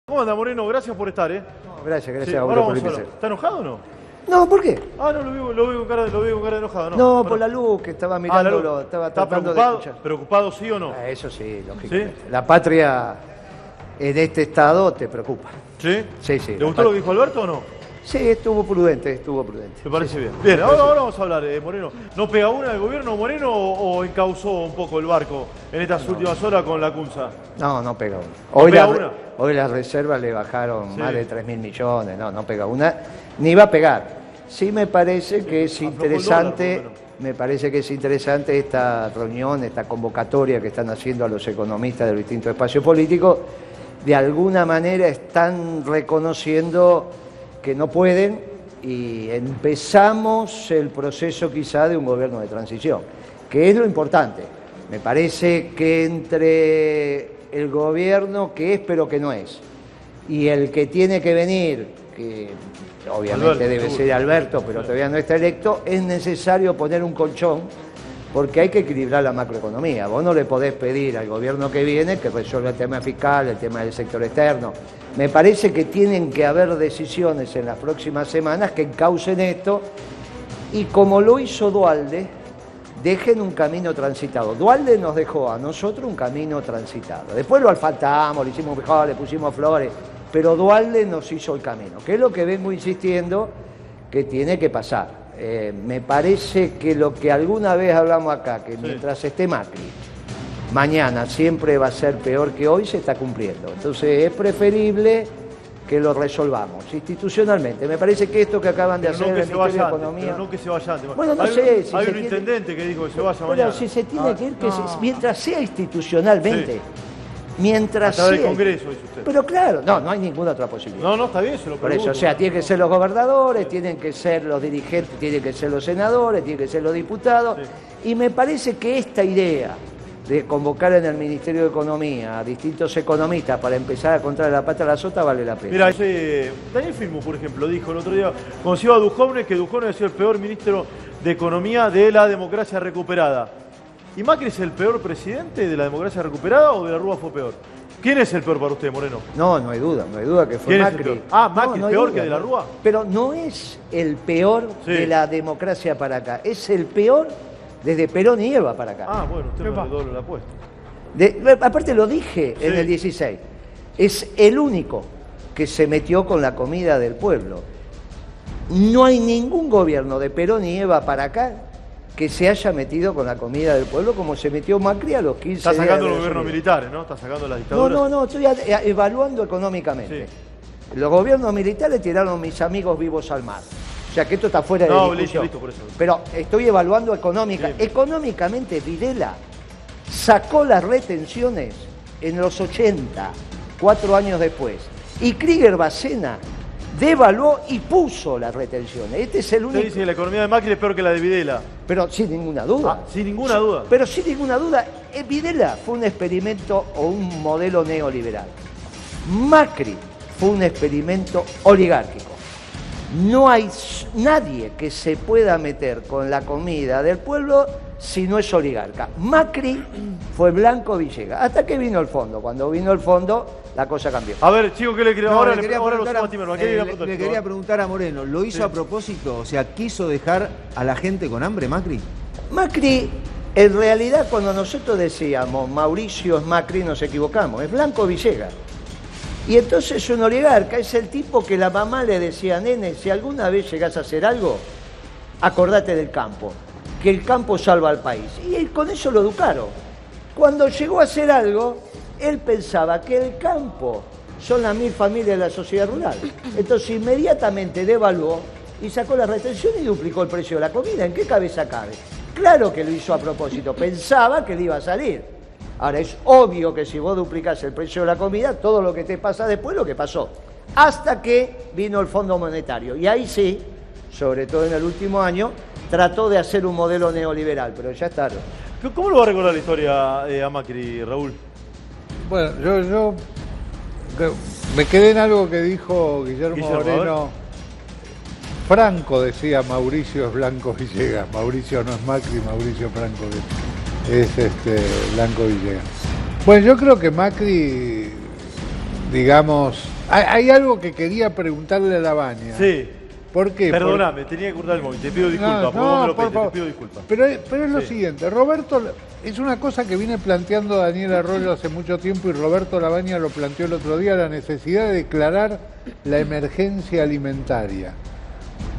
¿Cómo anda, Moreno? Gracias por estar, ¿eh? No, gracias Sí, a vos ahora por vamos a invitar. hablar. ¿Está enojado o no? No, ¿por qué? Ah, no, lo veo con cara de enojado, ¿no? No, Bueno. por la luz, que estaba Ah, mirándolo, estaba ¿Está tratando de preocupado? escuchar. ¿Preocupado sí o no? Eso sí, lógico. ¿Sí? La patria en este estado te preocupa. ¿Sí? Sí, sí. ¿Le gustó lo que dijo Alberto o no? Sí, estuvo prudente, estuvo prudente. Me parece Sí, bien. sí. Bien, ahora vamos a hablar, Moreno. ¿No pega una el gobierno Moreno o encauzó un poco el barco en estas últimas horas con la Cunza? No pega una. ¿No pega una? Hoy las reservas le bajaron Sí. más de 3.000 millones. No pega una, ni va a pegar. Sí me parece que es aflojó el interesante, dólar, por lo menos. me parece que es interesante esta reunión, esta convocatoria que están haciendo a los economistas de los distintos espacios políticos. De alguna manera están reconociendo que no pueden y empezamos el proceso quizá de un gobierno de transición, que es lo importante. Me parece que entre el gobierno que es pero que no es y el que tiene que venir, que obviamente Alberto, debe seguro. ser Alberto, pero todavía no está electo, es necesario poner un colchón porque hay que equilibrar la macroeconomía. Vos no le podés pedir al gobierno que viene que resuelva el tema fiscal, el tema del sector externo. Me parece que tienen que haber decisiones en las próximas semanas que encaucen esto y como lo hizo Duhalde, dejen un camino transitado. Duhalde nos dejó a nosotros un camino transitado. Después lo asfaltamos, lo hicimos mejor, le pusimos flores, pero Duhalde nos hizo el camino, que es lo que vengo insistiendo que tiene que pasar. Me parece que lo que alguna vez hablamos acá, que mientras esté Macri, mañana siempre va a ser peor que hoy, se está cumpliendo. Entonces es preferible que lo resolvamos institucionalmente. Me parece que esto que acaban de Pero hacer no que el se Ministerio de vaya antes, Economía... pero no que se vaya antes. Bueno, no Hay sé un- si hay se un tiene- intendente que dijo que se vaya Pero mañana. si se tiene que ir, no. mientras sea institucionalmente, Sí. mientras A través sea... del Congreso, dice usted. Pero claro, no hay ninguna otra posibilidad. No, está bien, se lo Por eso, pregunto. o sea, tienen que ser los gobernadores, tienen que ser los dirigentes, tienen que ser los senadores, tienen que ser los diputados. Sí. Y me parece que esta idea de convocar en el Ministerio de Economía a distintos economistas para empezar a contar la pata a la sota vale la pena. Mira, Daniel Filmo, por ejemplo, dijo el otro día, cuando se iba a Duhovne, que Duhovne ha sido el peor ministro de Economía de la democracia recuperada. ¿Y Macri es el peor presidente de la democracia recuperada o de la Rúa fue peor? ¿Quién es el peor para usted, Moreno? No hay duda que fue ¿Quién es el Macri. peor? Ah, Macri No es hay peor duda, que de la ¿no? Rúa. Pero no es el peor Sí. de la democracia para acá, es el peor desde Perón y Eva para acá. Ah, bueno, usted me doble la apuesta. Aparte lo dije en Sí. el 16, es el único que se metió con la comida del pueblo. No hay ningún gobierno de Perón y Eva para acá que se haya metido con la comida del pueblo como se metió Macri a los 15 Está días sacando de los la gobiernos subida. militares, ¿no? Está sacando las dictaduras. No, estoy evaluando económicamente. Sí. Los gobiernos militares tiraron mis amigos vivos al mar. O sea que esto está fuera de No, discusión. listo, por eso. Pero estoy evaluando económica. Bien. Económicamente, Videla sacó las retenciones en los 80, 4 años después. Y Krieger Bacena devaluó y puso las retenciones. Este es el Usted único. dice que la economía de Macri es peor que la de Videla. Pero sin ninguna duda. Ah, sin ninguna duda. Pero sin ninguna duda, Videla fue un experimento o un modelo neoliberal. Macri fue un experimento oligárquico. No hay nadie que se pueda meter con la comida del pueblo si no es oligarca. Macri fue Blanco Villegas. Hasta que vino el fondo. Cuando vino el fondo, la cosa cambió. A ver, chicos, ¿qué le quería? No, ahora le quería ahora lo preguntar sumo a Timerman. ¿Qué le quería le preguntar, quería chico? preguntar a Moreno, ¿lo hizo a propósito? O sea, ¿quiso dejar a la gente con hambre, Macri? Macri, en realidad, cuando nosotros decíamos Mauricio es Macri, nos equivocamos. Es Blanco Villegas. Y entonces un oligarca es el tipo que la mamá le decía, nene, si alguna vez llegás a hacer algo, acordate del campo, que el campo salva al país. Y él, con eso lo educaron. Cuando llegó a hacer algo, él pensaba que el campo son las 1000 familias de la sociedad rural. Entonces inmediatamente devaluó y sacó la retención y duplicó el precio de la comida. ¿En qué cabeza cabe? Claro que lo hizo a propósito, pensaba que le iba a salir. Ahora, es obvio que si vos duplicás el precio de la comida, todo lo que te pasa después, lo que pasó. Hasta que vino el Fondo Monetario. Y ahí sí, sobre todo en el último año, trató de hacer un modelo neoliberal, pero ya es tarde. ¿Cómo lo va a recordar la historia a Macri, Raúl? Bueno, yo me quedé en algo que dijo Guillermo Guillermo, a Moreno. Franco decía Mauricio es Blanco Villegas. Mauricio no es Macri, Mauricio Franco es Blanco Villegas. Bueno, yo creo que Macri, digamos, Hay algo que quería preguntarle a Lavagna. Sí. ¿Por qué? Perdóname, tenía que cortar el móvil. Te pido disculpas. No, por vos me lo por pediste, favor. te pido disculpas. Pero es lo Sí. siguiente, Roberto, es una cosa que viene planteando Daniel Arroyo hace mucho tiempo y Roberto Lavagna lo planteó el otro día, la necesidad de declarar la emergencia alimentaria.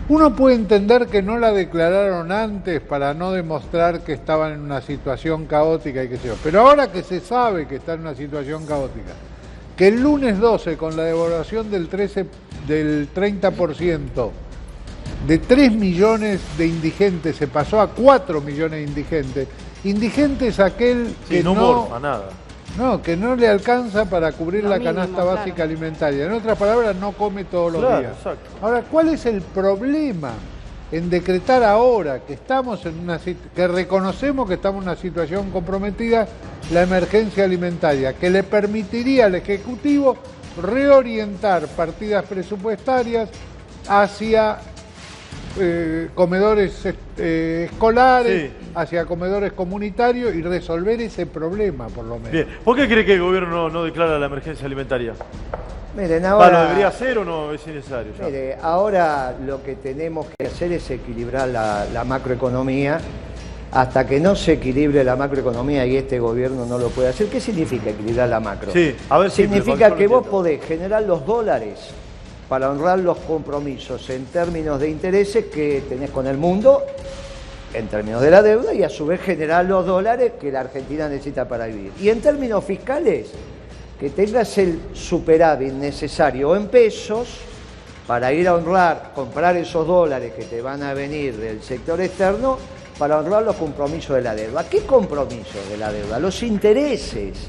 Uno puede entender que no la declararon antes para no demostrar que estaban en una situación caótica y qué sé yo, pero ahora que se sabe que está en una situación caótica, que el lunes 12 con la devaluación del 30%, de 3 millones de indigentes se pasó a 4 millones de indigentes. Indigente es aquel que Sí, no morfa, nada. que no le alcanza para cubrir Lo la mínimo, canasta básica claro. alimentaria. En otras palabras, no come todos los Claro, días. exacto. Ahora, ¿cuál es el problema en decretar ahora que estamos en que reconocemos que estamos en una situación comprometida, la emergencia alimentaria, que le permitiría al Ejecutivo reorientar partidas presupuestarias hacia comedores escolares, Sí. hacia comedores comunitarios y resolver ese problema, por lo menos? Bien. ¿Por qué cree que el gobierno no declara la emergencia alimentaria? Miren, ¿Lo ahora, debería hacer o no es innecesario? Ya? mire, ahora lo que tenemos que hacer es equilibrar la macroeconomía. Hasta que no se equilibre la macroeconomía y este gobierno no lo puede hacer. ¿Qué significa equilibrar la macro? Sí, a ver, simple, significa para que yo lo vos entienda. podés generar los dólares para honrar los compromisos en términos de intereses que tenés con el mundo, en términos de la deuda, y a su vez generar los dólares que la Argentina necesita para vivir. Y en términos fiscales, que tengas el superávit necesario en pesos para ir a honrar, comprar esos dólares que te van a venir del sector externo, para honrar los compromisos de la deuda. ¿Qué compromisos de la deuda? Los intereses.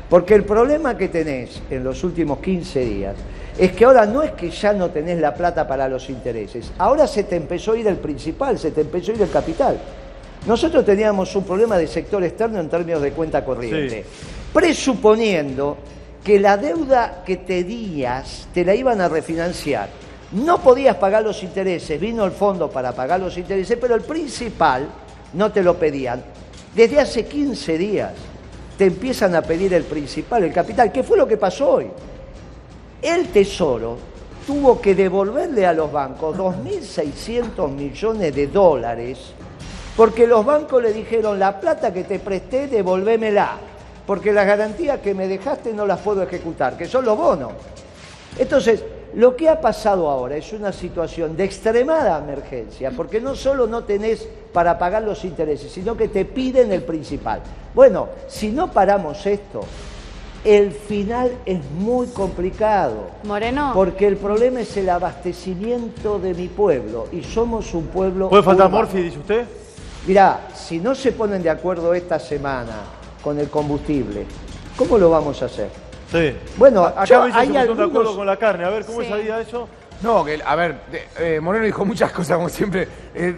Porque el problema que tenés en los últimos 15 días es que ahora no es que ya no tenés la plata para los intereses, ahora se te empezó a ir el principal, se te empezó a ir el capital. Nosotros teníamos un problema de sector externo en términos de cuenta corriente, presuponiendo que la deuda que tenías te la iban a refinanciar. No podías pagar los intereses, vino el fondo para pagar los intereses, pero el principal no te lo pedían. Desde hace 15 días te empiezan a pedir el principal, el capital. ¿Qué fue lo que pasó hoy? El Tesoro tuvo que devolverle a los bancos 2.600 millones de dólares porque los bancos le dijeron: la plata que te presté, devolvémela, porque las garantías que me dejaste no las puedo ejecutar, que son los bonos. Entonces, lo que ha pasado ahora es una situación de extremada emergencia, porque no solo no tenés para pagar los intereses, sino que te piden el principal. Bueno, si no paramos esto, el final es muy complicado. Moreno. Porque el problema es el abastecimiento de mi pueblo, y somos un pueblo ¿Puede faltar urbano. Morphy, dice usted? Mirá, si no se ponen de acuerdo esta semana con el combustible, ¿cómo lo vamos a hacer? Sí. Bueno, Acá me dice hay que están de acuerdo algunos... con la carne. A ver, ¿cómo Sí. salía eso? No, que, a ver, Moreno dijo muchas cosas, como siempre,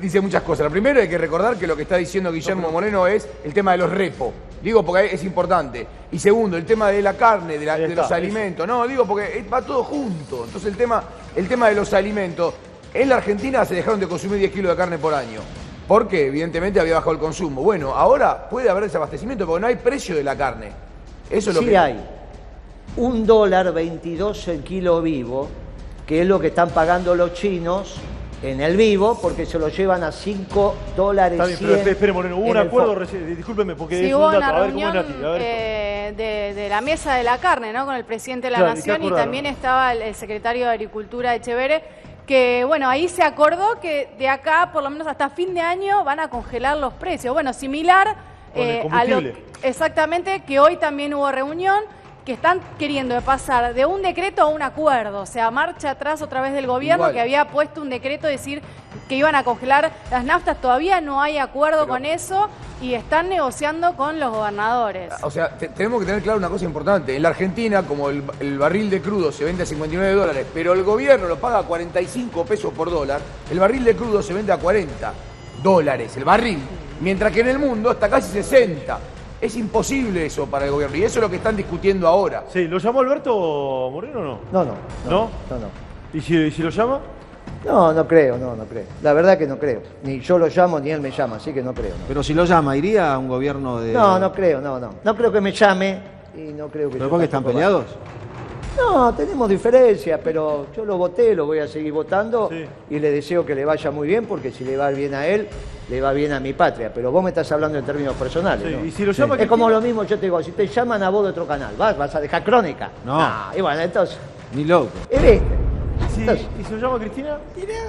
dice muchas cosas. Lo primero hay que recordar que lo que está diciendo Guillermo Moreno es el tema de los repos. Digo porque es importante. Y segundo, el tema de la carne, de Ahí los está, alimentos. No, digo porque va todo junto. Entonces el tema de los alimentos. En la Argentina se dejaron de consumir 10 kilos de carne por año. Porque evidentemente había bajado el consumo. Bueno, ahora puede haber desabastecimiento porque no hay precio de la carne. Eso es lo Sí que hay. $1.22 el kilo vivo, que es lo que están pagando los chinos en el vivo, porque se lo llevan a $5.100. Está bien, pero espere, Moreno, hubo un en el acuerdo fondo. recién, discúlpeme, porque Sí, es hubo un dato. una A ver, ¿cómo es reunión Nati? A ver, de la mesa de la carne, ¿no? Con el presidente de la Claro, ¿y qué Nación y acordaron? también estaba el secretario de Agricultura, Echeverre, que, bueno, ahí se acordó que de acá, por lo menos hasta fin de año, van a congelar los precios. Bueno, similar Con el a lo combustible. exactamente, que hoy también hubo reunión, que están queriendo pasar de un decreto a un acuerdo, o sea, marcha atrás otra vez del gobierno. Igual. Que había puesto un decreto, decir que iban a congelar las naftas. Todavía no hay acuerdo con eso y están negociando con los gobernadores. O sea, tenemos que tener claro una cosa importante. En la Argentina, como el barril de crudo se vende a $59, pero el gobierno lo paga a 45 pesos por dólar, el barril de crudo se vende a $40, el barril. Mientras que en el mundo está casi 60. Es imposible eso para el gobierno y eso es lo que están discutiendo ahora. sí, ¿lo llamó Alberto Moreno o no? No. ¿No? ¿Y si lo llama? No creo. La verdad que no creo. Ni yo lo llamo, ni él me llama, así que no creo. Pero si lo llama, ¿iría a un gobierno de...? No creo, no creo que me llame y no creo que ¿Pero yo por qué están tampoco vaya. peleados? No, tenemos diferencias, pero yo lo voté, lo voy a seguir votando Sí. y le deseo que le vaya muy bien, porque si le va bien a él, le va bien a mi patria. Pero vos me estás hablando en términos personales, Sí, ¿no? y si lo llama Es como Cristina- lo mismo, yo te digo, si te llaman a vos de otro canal, ¿vas a dejar crónica? No. Y bueno, entonces, Ni loco. ¿y viste? Sí, Entonces, ¿y se lo llama Cristina?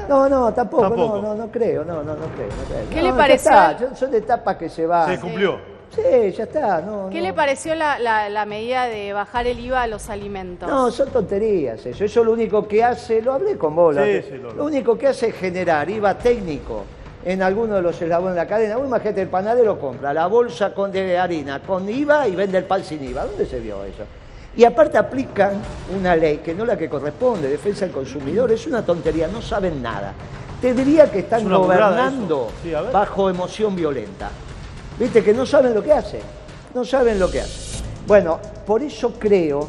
no, tampoco, Tampoco. no creo, no creo. ¿Qué No, le ya pareció? está, son etapas que se van. Se cumplió. Sí, ya está, no. ¿Qué no. le pareció la medida de bajar el IVA a los alimentos? No, son tonterías eso. Eso lo único que hace, lo hablé con vos, Sí, lo único que hace es generar IVA técnico en alguno de los eslabones de la cadena. Vos imagínate, el panadero compra la bolsa de harina con IVA y vende el pan sin IVA. ¿Dónde se vio eso? Y aparte aplican una ley que no es la que corresponde, defensa del consumidor. Es una tontería, no saben nada. Te diría que están Es una burrada gobernando eso. Sí, a ver. bajo emoción violenta. Viste que no saben lo que hacen, no saben lo que hacen. Bueno, por eso creo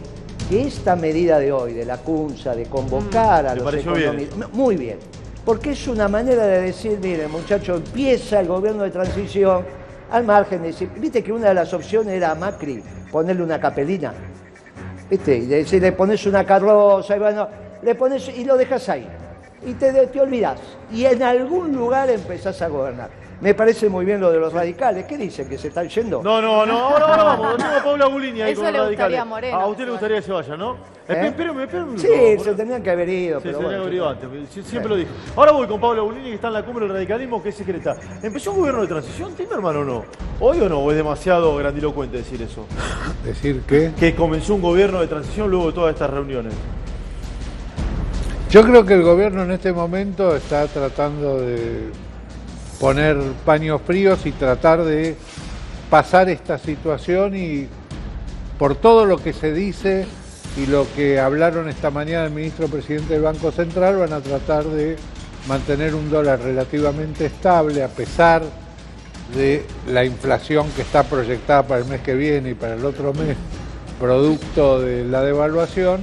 que esta medida de hoy, de la CUNSA, de convocar a ¿Te los pareció bien? economistas, muy bien, porque es una manera de decir, mire muchachos, empieza el gobierno de transición, al margen de decir, viste que una de las opciones era a Macri ponerle una capelina, viste, y decir, le pones una carroza, y bueno, le pones y lo dejas ahí, y te olvidás, y en algún lugar empezás a gobernar. Me parece muy bien lo de los radicales. ¿Qué dicen? ¿Que se están yendo? No, ahora vamos. Tengo a Paula Bulini ahí Eso con los le radicales. gustaría a Moreno A que usted se le gustaría que se vaya, ¿no? ¿Eh? Espérame un minuto. Sí, Moreno. se tendrían que haber ido, Sí, pero se tenía que haber ido bueno. antes. Siempre lo dije. Ahora voy con Paula Bulini, que está en la cumbre del radicalismo, que es secreta. ¿Empezó un gobierno de transición, Timerman, o no? ¿Hoy o no? ¿O es demasiado grandilocuente decir eso? Decir que... Que comenzó un gobierno de transición luego de todas estas reuniones. Yo creo que el gobierno en este momento está tratando de poner paños fríos y tratar de pasar esta situación, y por todo lo que se dice y lo que hablaron esta mañana el ministro presidente del Banco Central, van a tratar de mantener un dólar relativamente estable a pesar de la inflación que está proyectada para el mes que viene y para el otro mes, producto de la devaluación.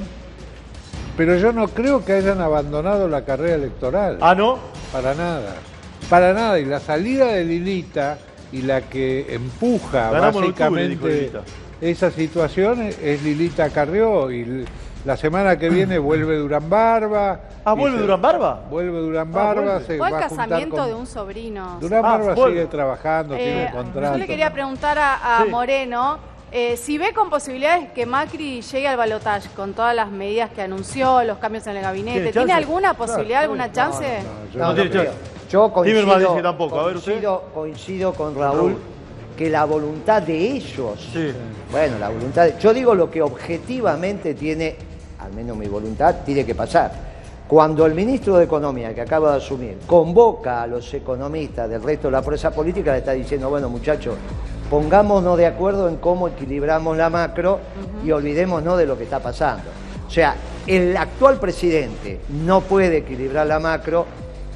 Pero yo no creo que hayan abandonado la carrera electoral. ¿Ah, no? Para nada. Para nada. Y la salida de Lilita y la que empuja Ganamos en octubre, dijo básicamente Lilita. esa situación es Lilita Carrió. Y la semana que viene vuelve Durán Barba. Ah, y ¿vuelve se- Durán Barba? Vuelve Durán Ah, Barba. vuelve. Se Fue el va a juntar casamiento con... de un sobrino. Durán Ah, Barba vuelve. sigue trabajando, tiene contrato. Yo le quería preguntar a Sí. Moreno si ve con posibilidades que Macri llegue al balotaje con todas las medidas que anunció, los cambios en el gabinete. ¿Tiene ¿Tiene chance? alguna posibilidad, alguna chance? yo No, No no tiene creo. chance. Yo Timerman coincido, dice tampoco. A ver, usted. coincido con Raúl que la voluntad de ellos, Sí. bueno, la voluntad, yo digo lo que objetivamente tiene, al menos mi voluntad, tiene que pasar. Cuando el ministro de Economía, que acaba de asumir, convoca a los economistas del resto de la fuerza política, le está diciendo, bueno, muchachos, pongámonos de acuerdo en cómo equilibramos la macro y olvidémonos de lo que está pasando. O sea, el actual presidente no puede equilibrar la macro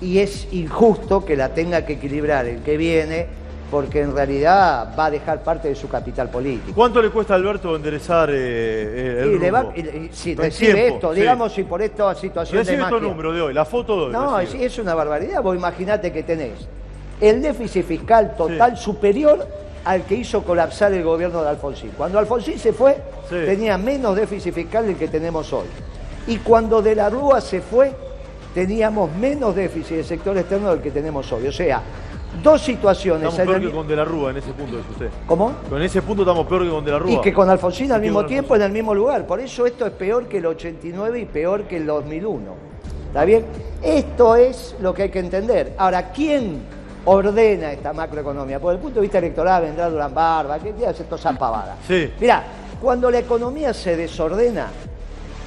y es injusto que la tenga que equilibrar el que viene, porque en realidad va a dejar parte de su capital político. ¿Cuánto le cuesta a Alberto enderezar el Y le va- rumbo? si En recibe tiempo, esto, sí. digamos, si por esta situación Recibe de estos magia. números de hoy, la foto de hoy. No, recibe. es una barbaridad. Vos imaginate que tenés el déficit fiscal total superior al que hizo colapsar el gobierno de Alfonsín. Cuando Alfonsín se fue, Sí. tenía menos déficit fiscal del que tenemos hoy. Y cuando De la Rúa se fue, teníamos menos déficit del sector externo del que tenemos hoy. O sea, dos situaciones. Estamos en peor el que mi- con De la Rúa en ese punto, dice usted. ¿Cómo? Con ese punto estamos peor que con De la Rúa. Y que con Alfonsín al Y que mismo con tiempo en el mismo lugar. Por eso esto es peor que el 89 y peor que el 2001. ¿Está bien? Esto es lo que hay que entender. Ahora, ¿quién ordena esta macroeconomía? Por el punto de vista electoral vendrá Durán Barba, que hace toda esa pavada. Sí. Mirá, cuando la economía se desordena,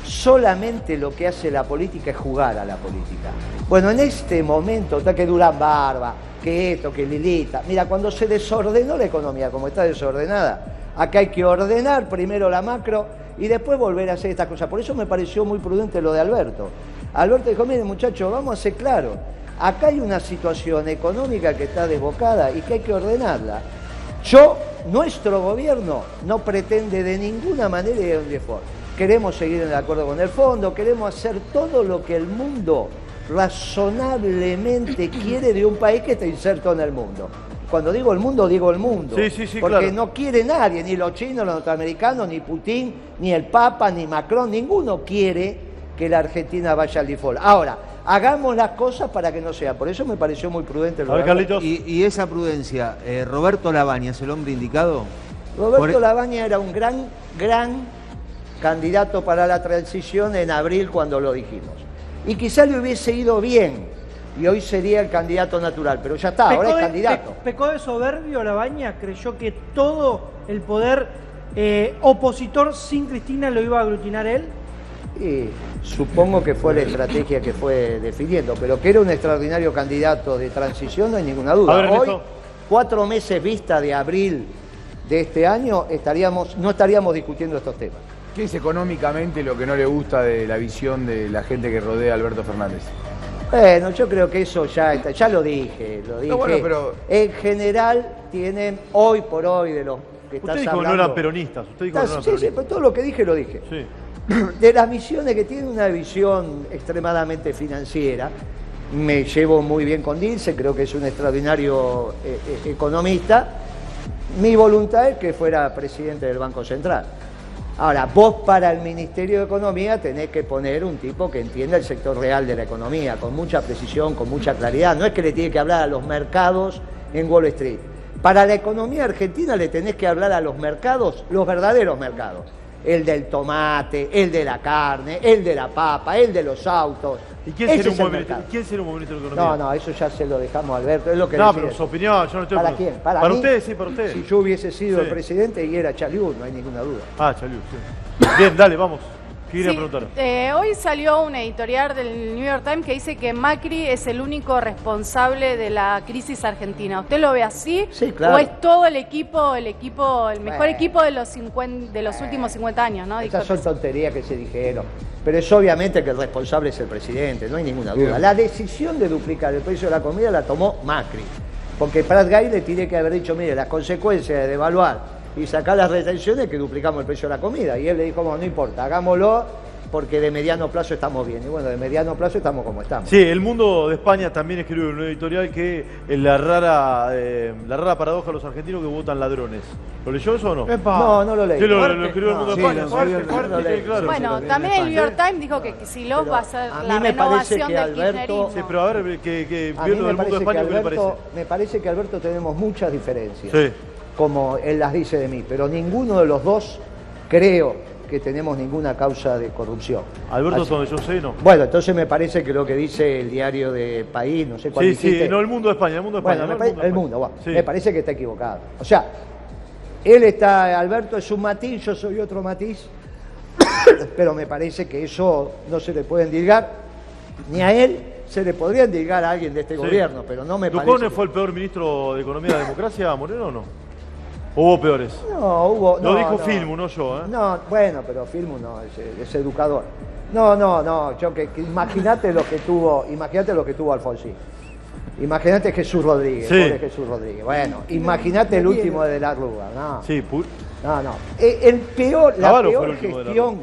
solamente lo que hace la política es jugar a la política. Bueno, en este momento, está que Durán Barba, que esto, que Lilita. Mira, cuando se desordenó la economía, como está desordenada, acá hay que ordenar primero la macro y después volver a hacer estas cosas. Por eso me pareció muy prudente lo de Alberto. Alberto dijo, miren muchachos, vamos a ser claros. Acá hay una situación económica que está desbocada y que hay que ordenarla. Nuestro gobierno no pretende de ninguna manera y de ninguna forma. Queremos seguir en el acuerdo con el fondo, queremos hacer todo lo que el mundo razonablemente quiere de un país que está inserto en el mundo. cuando digo el mundo, digo el mundo. Sí, porque claro. no quiere nadie, ni los chinos, los norteamericanos, ni Putin, ni el Papa, ni Macron, ninguno quiere que la Argentina vaya al default. Ahora, hagamos las cosas para que no sea. Por eso me pareció muy prudente lo A ver, de Carlitos. Y esa prudencia, ¿Roberto Labaña es el hombre indicado? Roberto Labaña era un gran candidato para la transición en abril cuando lo dijimos. Y quizá le hubiese ido bien y hoy sería el candidato natural, pero ya está, ahora es candidato. Pecó de soberbio Labaña, creyó que todo el poder opositor sin Cristina lo iba a aglutinar él. Y supongo que fue la estrategia que fue definiendo, pero que era un extraordinario candidato de transición, no hay ninguna duda. A ver, Hoy, Ernesto. 4 meses vista de abril de este año, no estaríamos discutiendo estos temas. ¿Qué es económicamente lo que no le gusta de la visión de la gente que rodea a Alberto Fernández? Bueno, yo creo que eso ya lo dije. No, bueno, pero- En general tienen, hoy por hoy, de los que estás Usted dijo que no hablando... eran peronistas. Usted dijo que no eran Sí, peronistas. pero todo lo que dije lo dije. Sí. De las misiones que tiene una visión extremadamente financiera, me llevo muy bien con Dilce, creo que es un extraordinario economista. Mi voluntad es que fuera presidente del Banco Central. Ahora, vos para el Ministerio de Economía tenés que poner un tipo que entienda el sector real de la economía, con mucha precisión, con mucha claridad. No es que le tiene que hablar a los mercados en Wall Street. Para la economía argentina le tenés que hablar a los mercados, los verdaderos mercados. El del tomate, el de la carne, el de la papa, el de los autos. ¿Y quién Ese sería es un el buen mercado. ministro de Economía? No, eso ya se lo dejamos a Alberto, es lo que No, decide. pero su opinión, yo no estoy... ¿Para quién? ¿Para mí? usted, sí, para usted. Si yo hubiese sido Sí. el presidente y era Chaliú, no hay ninguna duda. Ah, Chaliú, sí. Bien, dale, vamos. ¿Qué quería Sí, preguntar? hoy salió un editorial del New York Times que dice que Macri es el único responsable de la crisis argentina. ¿Usted lo ve así? Sí, claro. ¿O es todo el equipo, el mejor Bueno. equipo de los últimos 50 años, ¿no? Dijo Esas son que- tonterías que se dijeron. Pero es obviamente que el responsable es el presidente, no hay ninguna duda. Bien. La decisión de duplicar el precio de la comida la tomó Macri. Porque Prat Gay le tiene que haber dicho, mire, las consecuencias de devaluar y sacar las retenciones es que duplicamos el precio de la comida. Y él le dijo, bueno, no importa, hagámoslo porque de mediano plazo estamos bien. Y bueno, de mediano plazo estamos como estamos. Sí, El Mundo de España también escribió en un editorial que la rara paradoja de los argentinos que votan ladrones. ¿Lo leyó eso o no? No, no lo leí. Sí, lo Fuerte. escribió El Mundo Sí, de España. lo Fuerte, escribió- fuerte, no lo leí. claro. Bueno, también el New York Times dijo que Kicillof Pero va a ser a la mí me parece renovación que del Alberto- kirchnerismo. Sí, pero a ver, que A mí viendo me El Mundo de parece, que España, ¿qué le Alberto, parece? me parece que Alberto tenemos muchas diferencias, Sí. como él las dice de mí, pero ninguno de los dos creo que tenemos ninguna causa de corrupción. Alberto, Así- donde yo sé, no. Bueno, entonces me parece que lo que dice el diario de País, no sé cuál Sí, sí, dijiste. no, El Mundo de España, El Mundo de España. Bueno, no, el de mundo, España. va. Sí. Me parece que está equivocado. O sea, él está, Alberto es un matiz, yo soy otro matiz, pero me parece que eso no se le puede endilgar, ni a él se le podría endilgar a alguien de este Sí. gobierno, pero no me ¿Ducone parece. fue el peor ministro de Economía de la democracia, Moreno, o no? ¿O hubo peores? No, hubo. Lo no, dijo no. Filmu, no yo, ¿eh? No, bueno, pero Filmu no, es educador. No, yo que imagínate lo que tuvo Alfonsín. Imagínate Jesús Rodríguez, Sí. pobre Jesús Rodríguez. Bueno, imagínate el último de la Rúa, no. Sí, No. La Navarro fue peor el último de la gestión,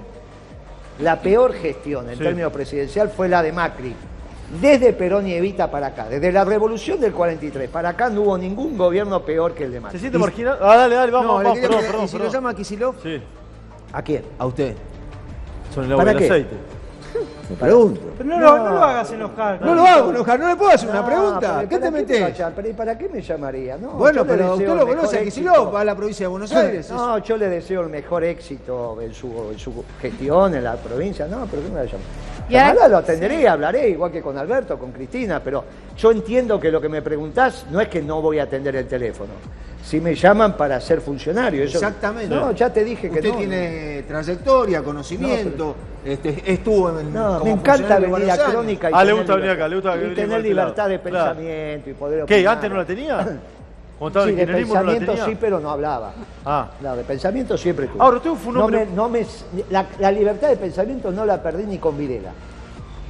la peor gestión en Sí. términos presidencial fue la de Macri. Desde Perón y Evita para acá, desde la revolución del 43 para acá no hubo ningún gobierno peor que el de ¿se Macri. siente marginal? Ah, dale, No, vamos, le vamos, quería perdón, preguntar, perdón. ¿y si perdón. lo llama Kicillof? Sí, ¿A quién? A usted. son el agua ¿Para del qué? aceite. Me pregunto. Pero no lo hagas enojar. No lo hago enojar, no le puedo hacer una No, pregunta. pero ¿Qué te ¿para metés? pero ¿y para qué me llamaría? No, Bueno, yo le pero deseo usted el lo mejor conoce a éxito. Kicillof, va a la provincia de Buenos Aires. No, yo le deseo el mejor éxito en su gestión en la provincia. No, pero ¿qué me la llamo? Y ahora- Ojalá lo atenderé, hablaré, igual que con Alberto, con Cristina, pero yo entiendo que lo que me preguntás no es que no voy a atender el teléfono. Si me llaman para ser funcionario. Eso, Exactamente. No, ya te dije que Usted no. tiene trayectoria, conocimiento, estuvo en No, como me encanta funcionario venir a varios años. Crónica y Ah, le tener gusta venir libertad. acá, le gusta Y venir tener por este libertad lado. de Claro. pensamiento y poder ¿Qué? opinar. ¿Antes no la tenía? Cuando estaba Sí, en de el kirchnerismo no la pensamiento tenía. sí, pero no hablaba. Ah, No, de pensamiento siempre tuve. Ahora, usted fue un hombre- la libertad de pensamiento no la perdí ni con Videla.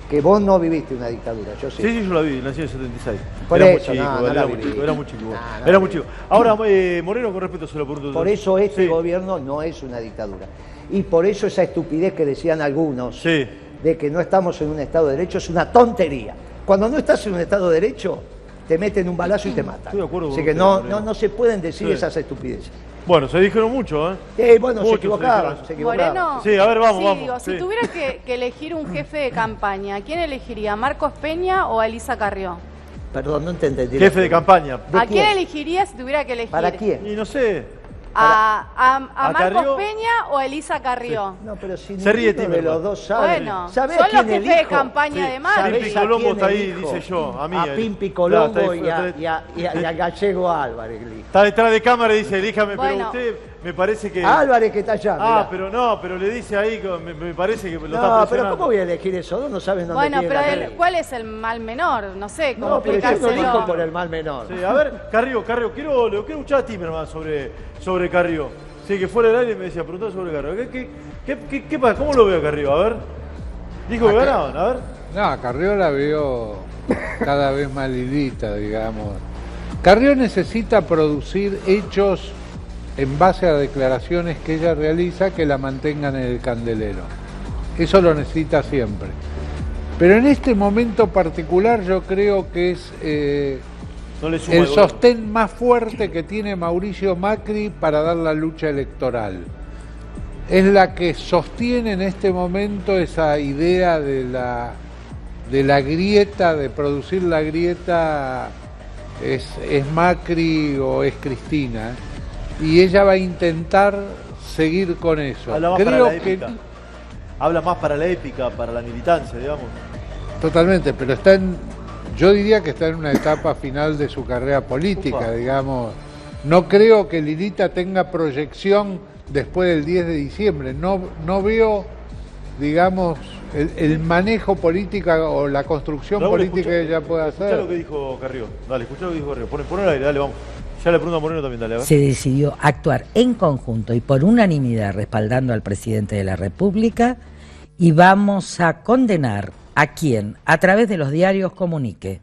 Que vos no viviste una dictadura, yo sí. sí, yo la vi, nací en el 76. Por era eso, muy chico, no, no era la muy viví. chico, era muy chico. No, no Era la muy viví. chico. Ahora, Moreno, con respeto, se lo pregunto. Por eso este Sí. gobierno no es una dictadura. Y por eso esa estupidez que decían algunos Sí. de que no estamos en un Estado de Derecho es una tontería. Cuando no estás en un Estado de Derecho, te meten un balazo y te matan. Estoy de acuerdo con Así que usted, no, Moreno. no se pueden decir Sí. esas estupideces. Bueno, se dijeron mucho, ¿eh? Bueno, Mucho se equivocaron, dijeron. se equivocaron. Moreno, Sí, a ver, vamos, sí, vamos, digo, sí. si tuvieras que elegir un jefe de campaña, ¿quién elegiría? ¿A Marcos Peña o a Elisa Carrió? Perdón, no te entendí. Jefe de campaña. ¿De ¿A quién quién? elegiría si tuviera que elegir? ¿Para quién? Y no sé. ¿A ¿A Marcos Carrió? Peña o a Elisa Carrió? No, pero si Se ríe ninguno de Timerman. los dos sabe. Bueno, ¿Sabés son a quién los jefes de elijo? campaña de Macri. ¿Sabés Pimpi a Colombo quién está ahí, elijo? dice yo, a mí. A Pimpi Colombo Claro, y a Gallego Álvarez. elijo. Está detrás de cámara y dice, elíjame, Bueno. pero usted me parece que... Álvarez que está allá. mirá. pero no, pero le dice ahí, me parece que lo está No, pero presionando. ¿cómo voy a elegir eso? No saben dónde Bueno, tiene pero la él- calle. ¿cuál es el mal menor? No sé cómo No, pero yo no explicárselo. elijo por el mal menor. Sí, a ver, Carrió, lo quiero escuchar a Timerman sobre Carrió. Sí, que fuera del aire y me decía, preguntar sobre Carrió. ¿Qué pasa? ¿Cómo lo veo a Carrió? A ver. Dijo que ganaban, a ver. No, Carrió la veo cada vez más lilita, digamos. Carrió necesita producir hechos en base a declaraciones que ella realiza que la mantengan en el candelero. Eso lo necesita siempre. Pero en este momento particular yo creo que es No le suma el gol. sostén más fuerte que tiene Mauricio Macri para dar la lucha electoral. Es la que sostiene en este momento esa idea de la grieta, de producir la grieta, es Macri o es Cristina. Y ella va a intentar seguir con eso. Habla más para Creo la que épica. Habla más para la épica, para la militancia, digamos. totalmente, pero yo diría que está en una etapa final de su carrera política, Ufa. digamos. No creo que Lilita tenga proyección después del 10 de diciembre. No veo, digamos, el manejo política o la construcción Raúl, política que ella pueda Escuchá lo que hacer. dijo Carrió. Dale, escuchá lo que dijo Carrió. Poné el aire, dale, vamos. Ya le pregunto a Moreno también, dale, a ver. Se decidió actuar en conjunto y por unanimidad respaldando al presidente de la República y vamos a condenar a quien a través de los diarios comunique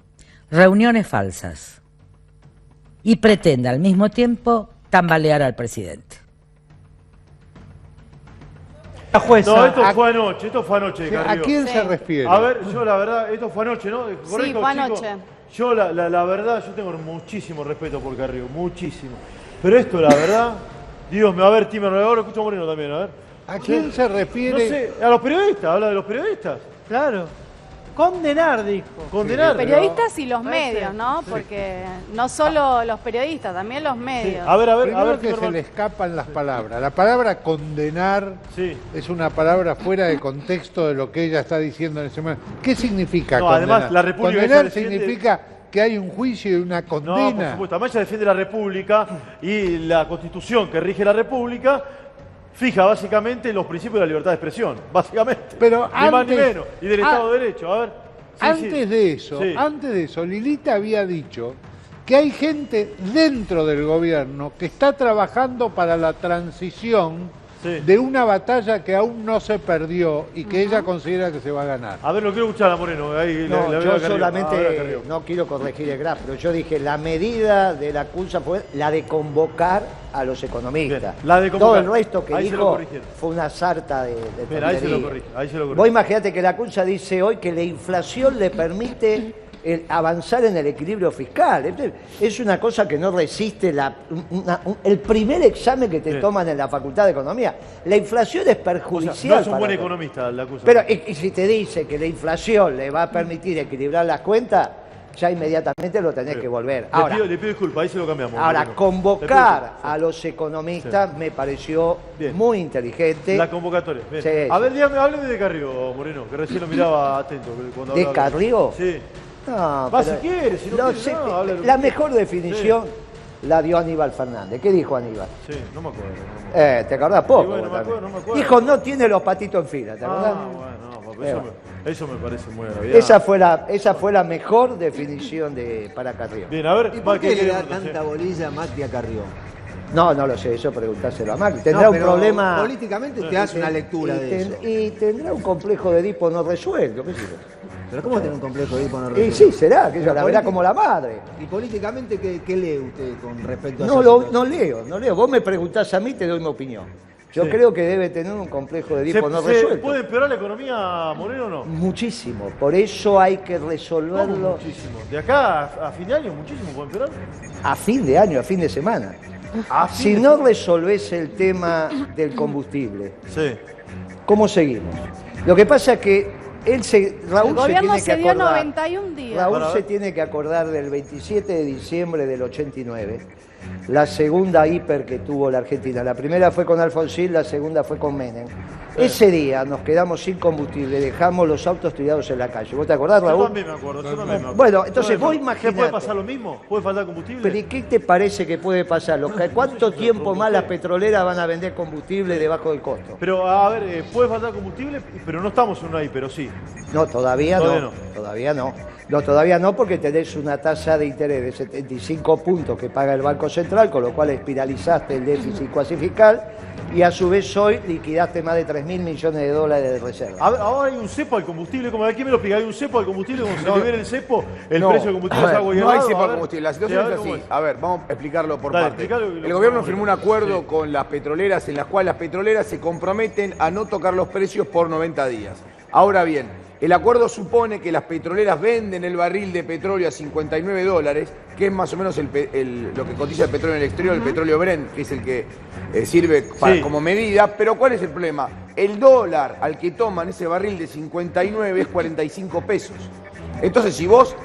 reuniones falsas y pretenda al mismo tiempo tambalear al presidente. La jueza. No, esto fue anoche, ¿A Carrió. quién Sí. se refiere? A ver, yo la verdad, esto fue anoche, ¿no? Sí, ¿Correcto, fue chicos? anoche. Yo la verdad, yo tengo muchísimo respeto por Carrió, muchísimo. Pero esto, la verdad, Dios me va a ver, Timerman, ahora escucho a Moreno también, a ver. ¿A quién se No refiere? sé, a los periodistas, habla de los periodistas. Claro. Condenar, dijo. Condenar. Periodistas y los Parece. medios, ¿no? Porque no solo los periodistas, también los Sí. medios. A ver, Primero que se Timerman. le escapan las palabras. La palabra condenar Sí. es una palabra fuera de contexto de lo que ella está diciendo en ese momento. ¿Qué significa No, condenar? además, la República Condenar ella defiende- significa que hay un juicio y una No, condena. por supuesto. Además, ella defiende la República y la Constitución que rige la República fija básicamente los principios de la libertad de expresión, básicamente. Pero ni más ni antes- menos. Y del Estado de Derecho. A ver. Sí, Antes sí. de eso, Lilita había dicho que hay gente dentro del gobierno que está trabajando para la transición Sí. de una batalla que aún no se perdió y que ella considera que se va a ganar. A ver, lo quiero escuchar a Moreno. Ahí No, la veo yo a Carrió. A ver, a solamente Carrió. no quiero corregir el graf, pero yo dije la medida de la CUNSA fue la de convocar a los economistas. Bien, la de convocar. Todo el resto que Ahí se lo dijo corrigieron. fue una sarta de Bien, ahí se lo tonterías. corrige. Ahí se lo corrige. Vos imaginate que la CUNSA dice hoy que la inflación le permite avanzar en el equilibrio fiscal. Es una cosa que no resiste el primer examen que te Bien. toman en la Facultad de Economía. La inflación es O sea, perjudicial. no es un para buen la economista la acusa. pero y si te dice que la inflación le va a permitir equilibrar las cuentas, ya inmediatamente lo tenés que volver. Ahora, le pido disculpas, ahí se lo cambiamos. ahora Moreno. convocar Le pido a los economistas me pareció Bien. muy inteligente. la convocatoria. Bien. Sí, A sí. ver, dígame, hábleme de Carrió, Moreno, que recién lo miraba atento. Cuando ¿De hablaba. Carrió? Sí. No, Va, pero- si quiere, si no quiere, sé, no, hable lo que la quiera. mejor definición la dio Aníbal Fernández. ¿Qué dijo Aníbal? Sí, no me acuerdo. ¿Te acordás poco? Sí, bueno, vos me acuerdo, también. no me acuerdo. Dijo, no tiene los patitos en fila, ¿te acordás? Bueno, eso me parece muy agraviado. Esa fue la mejor definición para Carrió. Bien, a ver, ¿Y por va, qué le quiere da preguntar? tanta bolilla a Macri a Carrió? No lo sé, eso preguntárselo a Macri. Tendrá No, un pero problema. políticamente te hace una lectura de eso. Y tendrá un complejo de Edipo no resuelto, qué sé yo. Pero ¿cómo tiene un complejo de Edipo no Y resuelto? sí, será, que ella Pero la verá política- como la madre. ¿Y políticamente qué lee usted con respecto a No, esa situación? no leo. Vos me preguntás a mí, te doy mi opinión. Yo Sí. creo que debe tener un complejo de Edipo no resuelto. ¿Puede empeorar la economía, Moreno, o no? Muchísimo. Por eso hay que ¿Cómo resolverlo muchísimo? ¿De acá a fin de año muchísimo puede empeorar? a fin de año, a fin de semana. Si no resolvés el tema del combustible, Sí. ¿cómo seguimos? Lo que pasa es que El Raúl gobierno se dio acordar. 91 días. Raúl Para se ver. tiene que acordar del 27 de diciembre del 89, la segunda hiper que tuvo la Argentina. La primera fue con Alfonsín, la segunda fue con Menem. Ese día nos quedamos sin combustible, dejamos los autos tirados en la calle. ¿Vos te acordás, Yo Raúl? también me acuerdo, yo también me acuerdo. Bueno, entonces Yo también vos me acuerdo. ¿Qué imaginate. puede pasar lo mismo? ¿Puede faltar combustible? ¿Pero y qué te parece que puede pasar? ¿Cuánto tiempo más las petroleras van a vender combustible debajo del costo? Pero, a ver, puede faltar combustible, pero no estamos en una hiper, ¿o sí? No, todavía Todavía no. no. Todavía no. No, todavía no, porque tenés una tasa de interés de 75 puntos que paga el Banco Central, con lo cual espiralizaste el déficit cuasi fiscal y a su vez hoy liquidaste más de 3.000 millones de dólares de reserva. A ver, ahora hay un cepo al combustible, como aquí me lo explica, hay un cepo al combustible, como se No. libera el cepo, el No, precio del combustible a es ver, agua y no hay helado, cepo a al ver. combustible. La Sí, situación a ver es cómo así. A ver, vamos a explicarlo por Dale, parte. explicalo y lo El gobierno vamos a firmó un ver. acuerdo Sí. con las petroleras en las cuales las petroleras se comprometen a no tocar los precios por 90 días. Ahora bien, el acuerdo supone que las petroleras venden el barril de petróleo a $59, que es más o menos lo que cotiza el petróleo en el exterior, el petróleo Brent, que es el que sirve Sí. como medida. Pero ¿cuál es el problema? El dólar al que toman ese barril de 59 es 45 pesos. Entonces, si vos,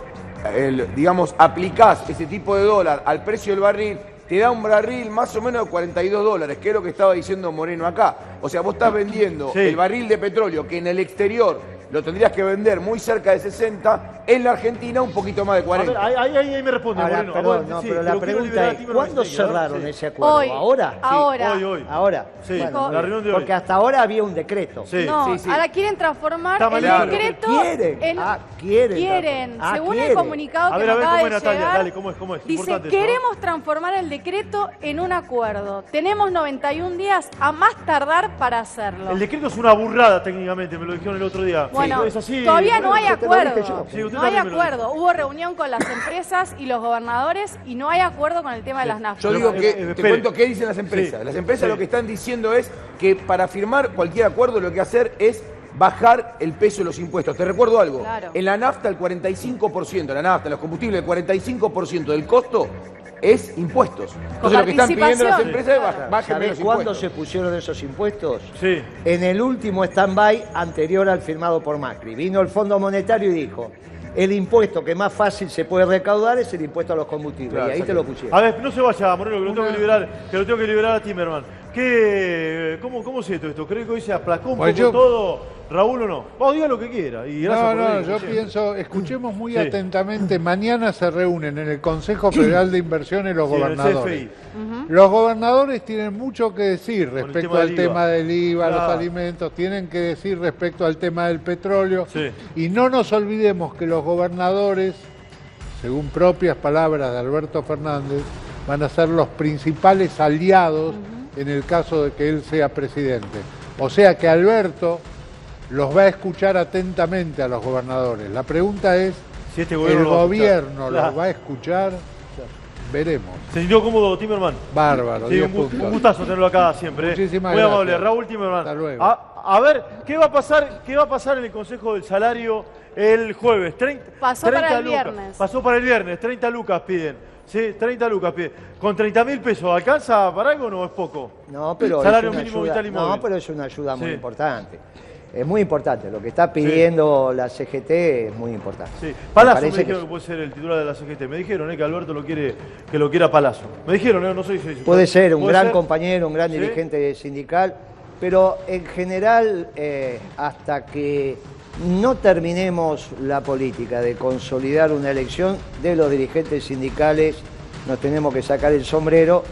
digamos, aplicás ese tipo de dólar al precio del barril, te da un barril más o menos de $42, que es lo que estaba diciendo Moreno acá. O sea, vos estás vendiendo Sí. el barril de petróleo que en el exterior lo tendrías que vender muy cerca de 60, en la Argentina un poquito más de A 40. ver, ahí me responde, Ahora, Moreno. perdón, Vos, no, sí, pero la quiero pregunta liberar a es, Timer ¿cuándo Benstein, a ver, cerraron sí. ese acuerdo? Hoy. ¿Ahora? Ahora. Hoy. ¿Ahora? Sí, Bueno, la reunión de hoy. porque hasta ahora había un decreto. Sí. No, sí, sí. ahora quieren transformar Está mal el hecho. decreto Quieren. en... Quieren. Ah, Según el quieren. comunicado A que ver, me acaba ¿cómo de es, Natalia? llegar, Dale, ¿cómo es? dice, Importante eso, ¿no? queremos transformar el decreto en un acuerdo. Tenemos 91 días a más tardar para hacerlo. El decreto es una burrada técnicamente, me lo dijeron el otro día. Bueno, Sí, es así. todavía no hay Usted te lo dije acuerdo. yo. Sí, usted No hay también me lo acuerdo. Hubo reunión con las empresas y los gobernadores y no hay acuerdo con el tema de las naftas. Yo digo que, te espere. cuento qué dicen las empresas. Sí, Las empresas sí. lo que están diciendo es que para firmar cualquier acuerdo lo que hacer es bajar el peso de los impuestos. Te recuerdo algo. Claro. En la nafta el 45%, la nafta, los combustibles, el 45% del costo es impuestos. Entonces lo que están pidiendo las participación. empresas es Claro. bajen ¿Sabés los cuándo impuestos. se pusieron esos impuestos? Sí. En el último stand-by anterior al firmado por Macri. Vino el Fondo Monetario y dijo, el impuesto que más fácil se puede recaudar es el impuesto a los combustibles. Claro, y ahí te lo pusieron. A ver, no se vaya, Moreno, que lo tengo que liberar a Timerman. ¿Cómo se esto? ¿Cree que hoy se aplacó un Pues poco yo- todo, Raúl, o no? Vos diga lo que quiera. Y gracias No, por venir, como yo siempre. pienso, escuchemos muy Sí. atentamente, mañana se reúnen en el Consejo Federal de Inversiones los Sí, en el gobernadores. CFI. Los gobernadores tienen mucho que decir el respecto tema al del tema IVA. del IVA, los Claro. alimentos, tienen que decir respecto al tema del petróleo. Sí. Y no nos olvidemos que los gobernadores, según propias palabras de Alberto Fernández, van a ser los principales aliados en el caso de que él sea presidente. O sea que Alberto los va a escuchar atentamente a los gobernadores. La pregunta es, Si este ¿el gobierno lo va a escuchar. gobierno Claro. los va a escuchar? Veremos. ¿Se sintió cómodo, Timerman? Bárbaro, Sí, 10 un puntos. gustazo tenerlo acá siempre. Muchísimas Muy amable. gracias. Raúl Timerman. Hasta luego. A ver, ¿qué va a pasar en el Consejo del Salario el jueves? Pasó para 30 el lucas. viernes. Pasó para el viernes, 30 lucas piden. Sí, 30 lucas piden. ¿Con 30.000 pesos alcanza para algo o no es poco? No, pero Salario es una mínimo ayuda, vital y móvil. no, pero es una ayuda muy Sí. importante. Es muy importante. Lo que está pidiendo la CGT es muy importante. Sí. Me Palazzo me parece dijeron que puede ser el titular de la CGT. Me dijeron que Alberto que lo quiera Palazzo. Me dijeron, no soy yo. Puede ser un ¿Puede gran ser? compañero, un gran ¿Sí? dirigente sindical, pero en general, hasta que no terminemos la política de consolidar una elección de los dirigentes sindicales, nos tenemos que sacar el sombrero,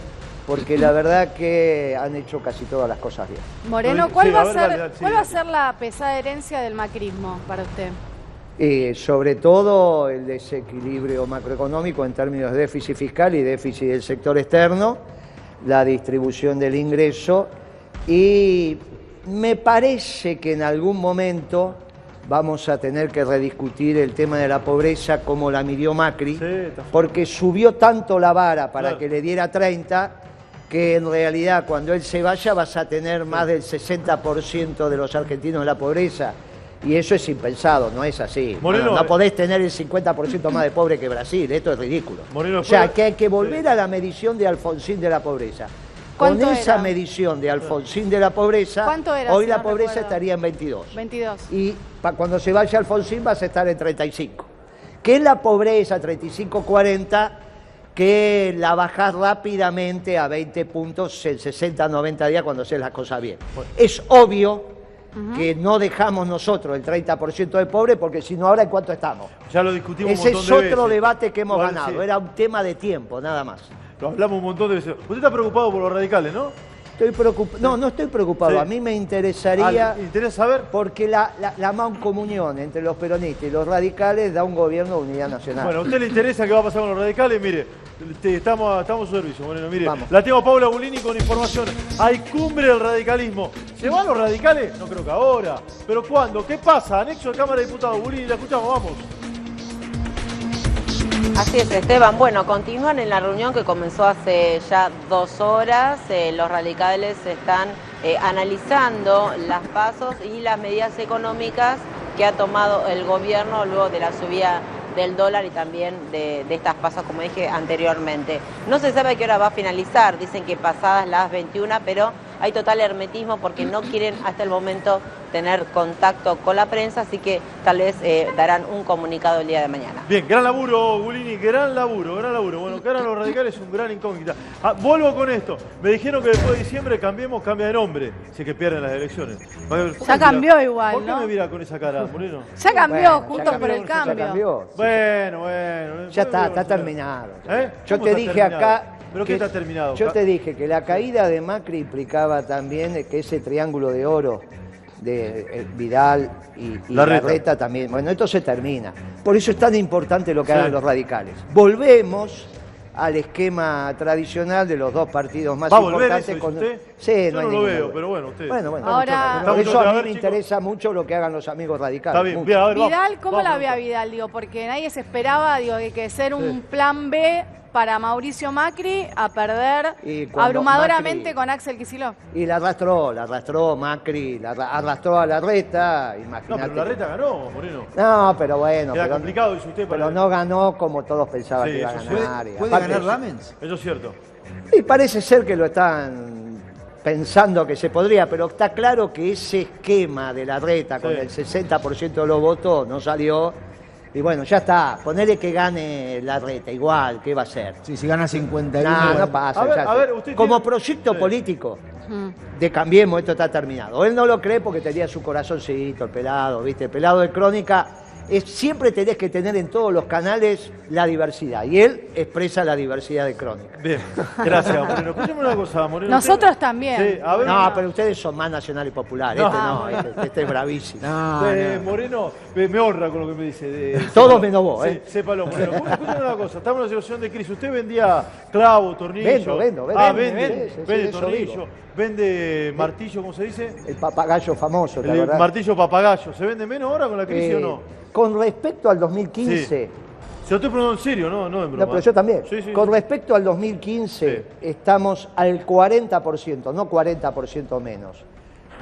porque la verdad que han hecho casi todas las cosas bien. Moreno, Sí, ¿cuál va a a ver, ser, dale, sí, cuál va a dale. ser la pesada herencia del macrismo para usted? Sobre todo el desequilibrio macroeconómico en términos de déficit fiscal y déficit del sector externo, la distribución del ingreso y me parece que en algún momento vamos a tener que rediscutir el tema de la pobreza como la midió Macri, Sí, está- porque subió tanto la vara para Claro. que le diera 30 que en realidad cuando él se vaya vas a tener más del 60% de los argentinos en la pobreza. Y eso es impensado, no es así. Moreno, no podés tener el 50% más de pobre que Brasil, esto es ridículo. Moreno, o sea, que hay que volver a la medición de Alfonsín de la pobreza. Con esa era? medición de Alfonsín de la pobreza, ¿Cuánto era, hoy si la no pobreza recuerdo? estaría en 22. 22. Y cuando se vaya Alfonsín vas a estar en 35. Que es la pobreza 35-40, que la bajás rápidamente a 20 puntos en 60-90 días cuando haces las cosas bien. Es obvio que no dejamos nosotros el 30% de pobre, porque si no, ahora ¿en cuánto estamos? Ya lo discutimos Ese un montón es de otro veces. debate que hemos Igual, ganado, sí. era un tema de tiempo, nada más. Lo hablamos un montón de veces. Usted está preocupado por los radicales, ¿no? Estoy preocupado. No, no estoy preocupado. Sí. A mí me interesaría, ¿Le interesa saber? porque la mancomunión entre los peronistas y los radicales da un gobierno de unidad nacional. Bueno, ¿a usted le interesa qué va a pasar con los radicales? Mire, estamos a su servicio, Moreno. Mire, Vamos. la tengo a Paula Bulini con información. Hay cumbre del radicalismo. ¿Se van los radicales? No creo que ahora. ¿Pero cuándo? ¿Qué pasa? Anexo de Cámara de Diputados. Bulini, la escuchamos, vamos. Así es, Esteban. Bueno, continúan en la reunión que comenzó hace ya 2 horas. Los radicales están analizando las pasos y las medidas económicas que ha tomado el gobierno luego de la subida del dólar y también de estas pasos, como dije anteriormente. No se sabe a qué hora va a finalizar, dicen que pasadas las 21, pero hay total hermetismo porque no quieren hasta el momento tener contacto con la prensa, así que tal vez darán un comunicado el día de mañana. Bien, gran laburo, Bulini, gran laburo, gran laburo. Bueno, que ahora los radicales es un gran incógnita. Vuelvo con esto. Me dijeron que después de diciembre cambia de nombre, si es que pierden las elecciones. Ya cambió igual, ¿Por qué ¿no? me mira con esa cara, Moreno? Ya cambió, Bueno, ya Juntos por el cambió, ya Cambio. cambió. Bueno. Ya está terminado. ¿Eh? Yo ¿Cómo te está dije terminado? acá. ¿Pero qué está terminado? Yo te dije que la caída de Macri implicaba también que ese triángulo de oro de Vidal y Larreta también. Bueno, esto se termina. Por eso es tan importante lo que hagan los radicales. Volvemos al esquema tradicional de los dos partidos más ¿Va a volver importantes. eso, dice usted? Sí, Yo no lo veo, pero bueno, usted. Bueno, Ahora- por eso Estamos- a a mí ver, me chicos. interesa mucho lo que hagan los amigos radicales. Está bien, mucho. bien, a ver, vamos. Vidal, ¿cómo Vamos, la ve a Vidal? Digo, porque nadie se esperaba, digo, que ser un plan B para Mauricio Macri a perder Y cuando abrumadoramente Macri- con Axel Kicillof. Y la arrastró Macri, arrastró a Larreta, No, imagínate. pero Larreta ganó, Moreno. No, pero bueno, Era pero, complicado, dice usted. pero no ganó como todos pensaban Sí, que iba a eso sí. ganar. y ¿Puede aparte- ganar Lamens? Eso es cierto. Y parece ser que lo están pensando que se podría, pero está claro que ese esquema de Larreta con Sí. el 60% de los votos no salió. Y bueno, ya está, ponele que gane Larreta, igual, ¿qué va a hacer? Sí, si gana 51. No, bueno. no pasa. A ver, ya a está. ver, usted Como tiene- proyecto Sí. político de Cambiemos, esto está terminado. Él no lo cree porque tenía su corazoncito, el pelado, ¿viste? El pelado de Crónica. Siempre tenés que tener en todos los canales la diversidad. Y él expresa la diversidad de Crónica. Bien, gracias, Moreno. Escúcheme una cosa, Moreno. Nosotros Usted- también. Sí, a ver. No, pero ustedes son más nacional y popular. No. Este no, este es bravísimo. No, no. Moreno, me honra con lo que me dice. Todos sépalo. menos vos, Sí, sépalo, Moreno. Escúchame una cosa, estamos en una situación de crisis. Usted vendía clavo, tornillo. Vendo. Ah, Vende, vende. sí, Vende eso tornillo, digo. vende martillo, ¿cómo se dice? El papagayo famoso, la El verdad. martillo papagayo. ¿Se vende menos ahora con la crisis o no? Con respecto al 2015, Se lo estoy preguntando en serio, no en broma. no, pero yo también. Sí. Con respecto al 2015, estamos al 40%, no 40% menos.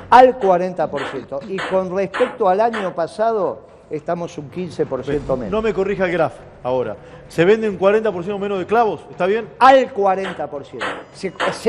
Al 40%. Y con respecto al año pasado, estamos un 15% menos. No me corrija el graf ahora. ¿Se vende un 40% menos de clavos? ¿Está bien? Al 40%.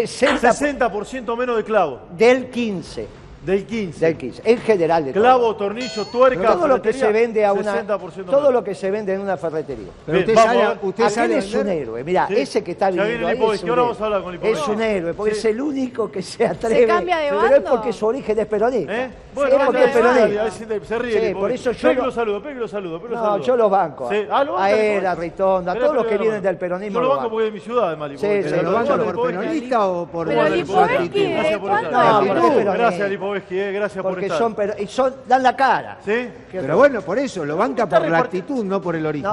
60% menos de clavos. Del 15. Del 15. Del 15. En general de todo. Clavo, tornillo, tuerca, Todo lo que ferretería, se vende a una 60% todo menos. lo que se vende en una ferretería. Pero Bien, usted vamos sale, a ver. usted Aquel sale a es un ¿eh? vender. héroe, mirá, Sí. ese que está Ya viniendo viene ahí Lipovetsky, es un ahora héroe. vamos a hablar con Lipovetsky. Es un héroe, porque Sí. es el único que se atreve. cambia de Pero es bando? porque su origen es peronista. ¿Eh? Sí, Bueno, es porque dale, es peronista. dale, se ríe. Sí, Lipovetsky. por eso yo Pero que lo- lo saludo, pero que lo saludo. No, yo los banco. Sí. Ah, lo banca a él, Lipovetsky. a Ritonda, a Espera, todos los que espera, vienen espera. del peronismo. Yo lo lo banco porque es mi ciudad, además, Sí, Lipovetsky. sí, ¿Pero lo Yo banca lo por Lipovetsky. peronista o por Pero por Lipovetsky, actitud? Gracias por ¿cuándo estar. No, es pero que es peronista. Gracias, Lipovetsky, gracias por Porque estar. son, dan la cara. ¿Sí? Pero bueno, por eso, lo banca por la actitud, no por el origen.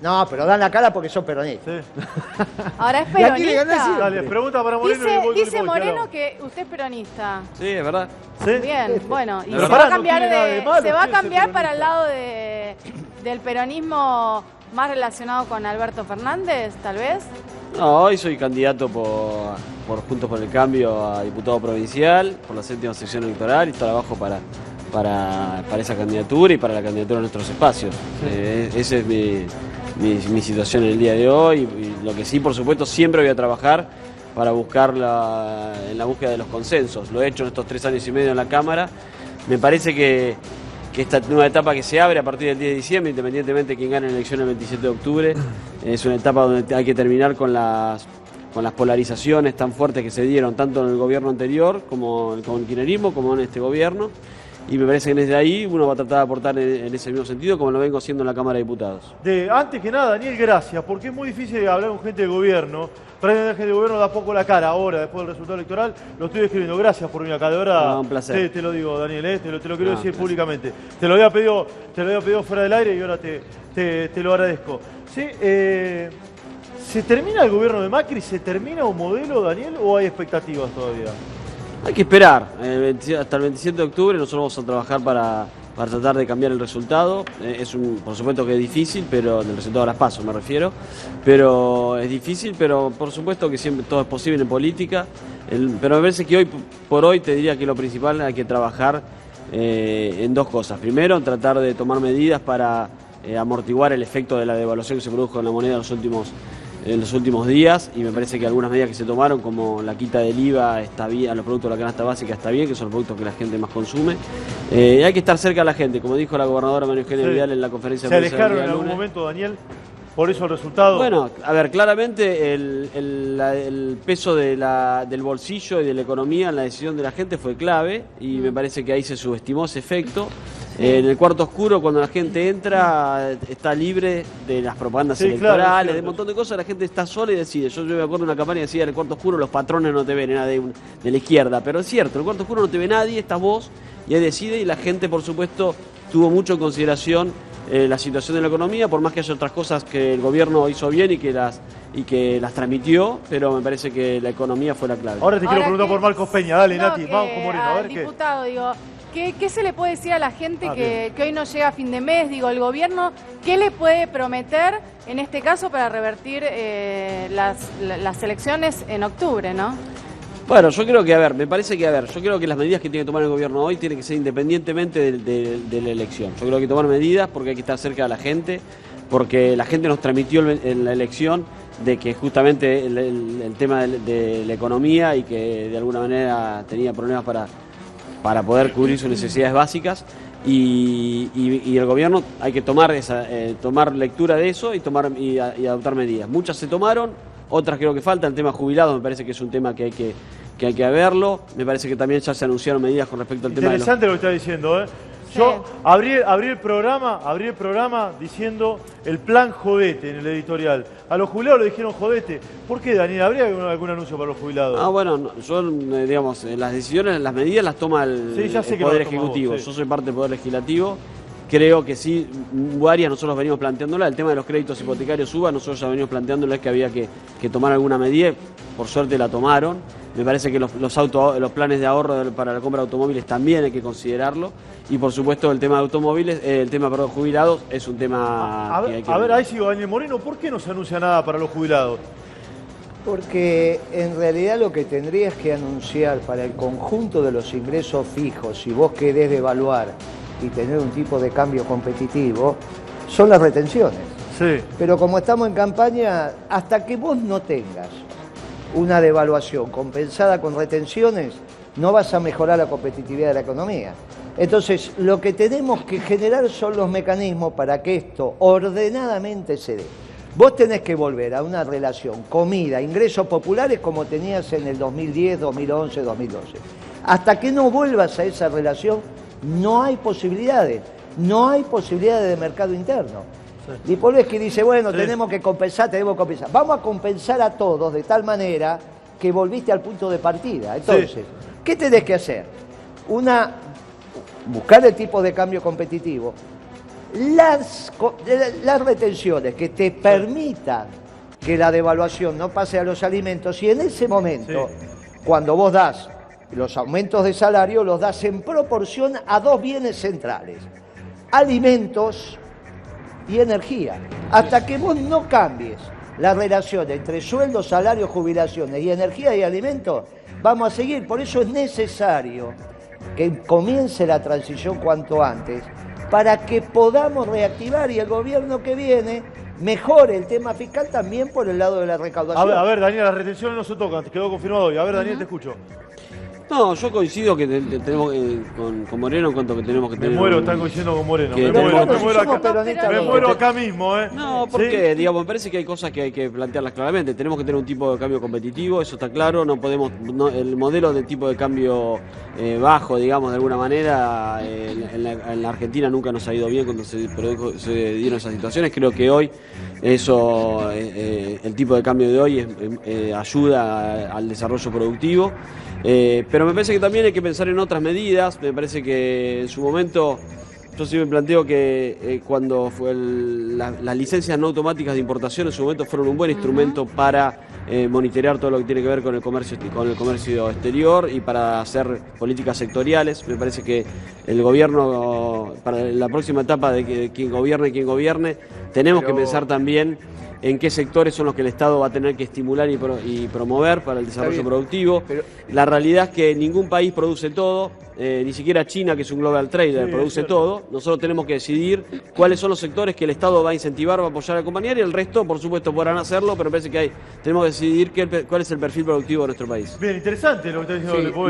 No, pero dan la cara porque son peronistas. Sí. Ahora es Y aquí le ganó peronista. Dale, pregunta para Moreno y voy con Dice Lipovetsky, Moreno ahora. que usted es peronista. Sí, es verdad. ¿Sí? Bien, bueno, y Pero se pará, va a no cambiar tiene nada de malo, se va a quiere ser cambiar para peronista. el lado del peronismo más relacionado con Alberto Fernández, tal vez. No, hoy soy candidato por Juntos por el Cambio a diputado provincial, por la 7ª sección electoral, y trabajo para esa candidatura y para la candidatura de nuestros espacios. Esa es mi situación en el día de hoy, y lo que sí, por supuesto, siempre voy a trabajar para buscar en la búsqueda de los consensos. Lo he hecho en estos 3 años y medio en la Cámara. Me parece que esta nueva etapa que se abre a partir del 10 de diciembre, independientemente de quién gane la elección el 27 de octubre, es una etapa donde hay que terminar con las polarizaciones tan fuertes que se dieron tanto en el gobierno anterior como con el kirchnerismo, como en este gobierno. Y me parece que desde ahí uno va a tratar de aportar en ese mismo sentido, como lo vengo haciendo en la Cámara de Diputados. Antes que nada, Daniel, gracias, porque es muy difícil hablar con gente de gobierno. Realmente la gente de gobierno da poco la cara ahora, después del resultado electoral. Lo estoy escribiendo. Gracias por venir acá, de verdad. Un placer. Te lo digo, Daniel, te lo quiero decir públicamente. Te lo había pedido fuera del aire y ahora te lo agradezco. ¿Sí? ¿Se termina el gobierno de Macri? ¿Se termina un modelo, Daniel, o hay expectativas todavía? Hay que esperar. Hasta el 27 de octubre nosotros vamos a trabajar para tratar de cambiar el resultado. Por supuesto que es difícil, pero el resultado de las PASO me refiero. Pero es difícil, pero por supuesto que siempre todo es posible en política. Pero me parece que hoy por hoy te diría que lo principal hay que trabajar en 2 cosas. Primero, en tratar de tomar medidas para amortiguar el efecto de la devaluación que se produjo en la moneda en los últimos días, y me parece que algunas medidas que se tomaron, como la quita del IVA está bien, a los productos de la canasta básica está bien, que son los productos que la gente más consume. Hay que estar cerca de la gente, como dijo la gobernadora María Eugenia Vidal en la conferencia de prensa. ¿Se alejaron en algún momento, Daniel? ¿Por eso el resultado? Bueno, a ver, claramente el peso del bolsillo y de la economía en la decisión de la gente fue clave, y me parece que ahí se subestimó ese efecto. En el cuarto oscuro, cuando la gente entra, está libre de las propagandas electorales, claro, de un montón de cosas, la gente está sola y decide. Yo me acuerdo de una campaña que decía: en el cuarto oscuro los patrones no te ven, era de la izquierda. Pero es cierto, en el cuarto oscuro no te ve nadie, estás vos, y ahí decide, y la gente, por supuesto, tuvo mucho en consideración la situación de la economía, por más que haya otras cosas que el gobierno hizo bien y que las transmitió, pero me parece que la economía fue la clave. Ahora te quiero preguntar por Marcos Peña, dale, Nati, vamos con Moreno, a ver qué. Diputado, digo, ¿qué se le puede decir a la gente que hoy no llega a fin de mes? Digo, el gobierno, ¿qué le puede prometer en este caso para revertir las elecciones en octubre, no? Bueno, yo creo que, yo creo que las medidas que tiene que tomar el gobierno hoy tienen que ser independientemente de la elección. Yo creo que hay que tomar medidas porque hay que estar cerca de la gente, porque la gente nos transmitió en la elección de que justamente el tema de la economía, y que de alguna manera tenía problemas para poder cubrir sus necesidades básicas, y el gobierno hay que tomar lectura de eso y adoptar medidas. Muchas se tomaron, otras creo que faltan. El tema jubilados me parece que es un tema que hay que verlo. Me parece que también ya se anunciaron medidas con respecto al tema de Interesante lo que está diciendo, ¿eh? Yo abrí el programa diciendo el plan jodete en el editorial. A los jubilados le dijeron jodete. ¿Por qué, Daniel? ¿Habría algún anuncio para los jubilados? Bueno, yo, digamos, las decisiones, las medidas las toma el Poder Ejecutivo. Yo soy parte del Poder Legislativo. Creo que sí, varias nosotros venimos planteándola. El tema de los créditos hipotecarios UBA, nosotros ya venimos planteándola, que había que tomar alguna medida. Por suerte la tomaron. Me parece que los planes de ahorro para la compra de automóviles también hay que considerarlo. Y por supuesto el tema de automóviles, jubilados es un tema que hay que... A ver, ahí sigo, Daniel Moreno, ¿por qué no se anuncia nada para los jubilados? Porque en realidad lo que tendrías que anunciar para el conjunto de los ingresos fijos, si vos querés devaluar y tener un tipo de cambio competitivo, son las retenciones. Sí. Pero como estamos en campaña, hasta que vos no tengas una devaluación compensada con retenciones, no vas a mejorar la competitividad de la economía. Entonces, lo que tenemos que generar son los mecanismos para que esto ordenadamente se dé. Vos tenés que volver a una relación comida, ingresos populares como tenías en el 2010, 2011, 2012. Hasta que no vuelvas a esa relación, no hay posibilidades. No hay posibilidades de mercado interno. Sí. Lipovetsky dice, bueno, tenemos que compensar. Vamos a compensar a todos de tal manera que volviste al punto de partida. Entonces, ¿qué tenés que hacer? Buscar el tipo de cambio competitivo, las retenciones que te permitan que la devaluación no pase a los alimentos, y en ese momento, cuando vos das los aumentos de salario, los das en proporción a 2 bienes centrales: alimentos y energía. Hasta que vos no cambies la relación entre sueldos, salarios, jubilaciones y energía y alimentos, vamos a seguir. Por eso es necesario que comience la transición cuanto antes, para que podamos reactivar y el gobierno que viene mejore el tema fiscal también por el lado de la recaudación. A ver, Daniel, las retenciones no se tocan, quedó confirmado hoy. A ver, Daniel, te escucho. No, yo coincido que tenemos con Moreno en cuanto que tenemos que tener... Me muero, están coincidiendo con Moreno. Que Me muero peronistas acá, me muero acá mismo, ¿eh? No, porque, digamos, me parece que hay cosas que hay que plantearlas claramente. Tenemos que tener un tipo de cambio competitivo, eso está claro. No podemos, el modelo de tipo de cambio bajo, digamos, de alguna manera, en la Argentina nunca nos ha ido bien cuando se dieron esas situaciones. Creo que hoy eso, el tipo de cambio de hoy ayuda al desarrollo productivo. Pero me parece que también hay que pensar en otras medidas. Me parece que en su momento, yo sí me planteo que cuando fue las licencias no automáticas de importación en su momento fueron un buen instrumento para monitorear todo lo que tiene que ver con el comercio exterior y para hacer políticas sectoriales. Me parece que el gobierno, para la próxima etapa de que quien gobierne, tenemos que pensar también en qué sectores son los que el Estado va a tener que estimular y promover para el desarrollo productivo. La realidad es que ningún país produce todo, ni siquiera China, que es un global trader, produce todo. Nosotros tenemos que decidir cuáles son los sectores que el Estado va a incentivar, va a apoyar, a acompañar, y el resto, por supuesto, podrán hacerlo, pero me parece que tenemos que decidir cuál es el perfil productivo de nuestro país. Bien, interesante lo que está diciendo.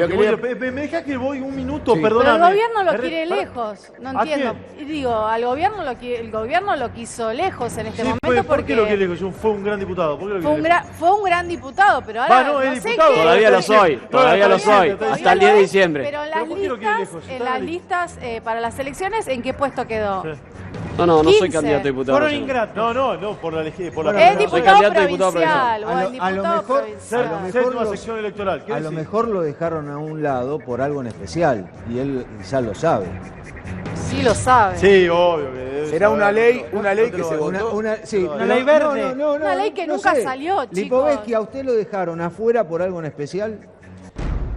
Me dejás que voy un minuto, Sí. perdóname. Pero el gobierno lo quiere lejos, no entiendo. Y digo, el gobierno lo quiso lejos en este momento ¿Por qué lo quiere porque lejos? Fue un gran diputado. ¿Por qué lo quiere lejos? fue un gran diputado, pero ahora no es sé diputado. qué. Todavía lo soy, hasta el 10 de diciembre. Pero en ¿Pero por qué lo quiere lejos? en las listas para las elecciones, ¿en qué puesto quedó? No soy 15. candidato a diputado. Fueron nacional. ingratos. No, por la Es soy diputado candidato a diputado provincial. provincial. Buen A lo diputado mejor- provincial. a lo mejor Séptima los- sección electoral. ¿Qué A lo decís? mejor lo dejaron a un lado por algo en especial y él ya lo sabe. Sí lo sabe. Sí, obvio. Que debe Será saber. una ley que se votó. Una ley verde. Una ley que nunca salió, chicos. Lipovetsky, ¿a usted lo dejaron afuera por algo en especial?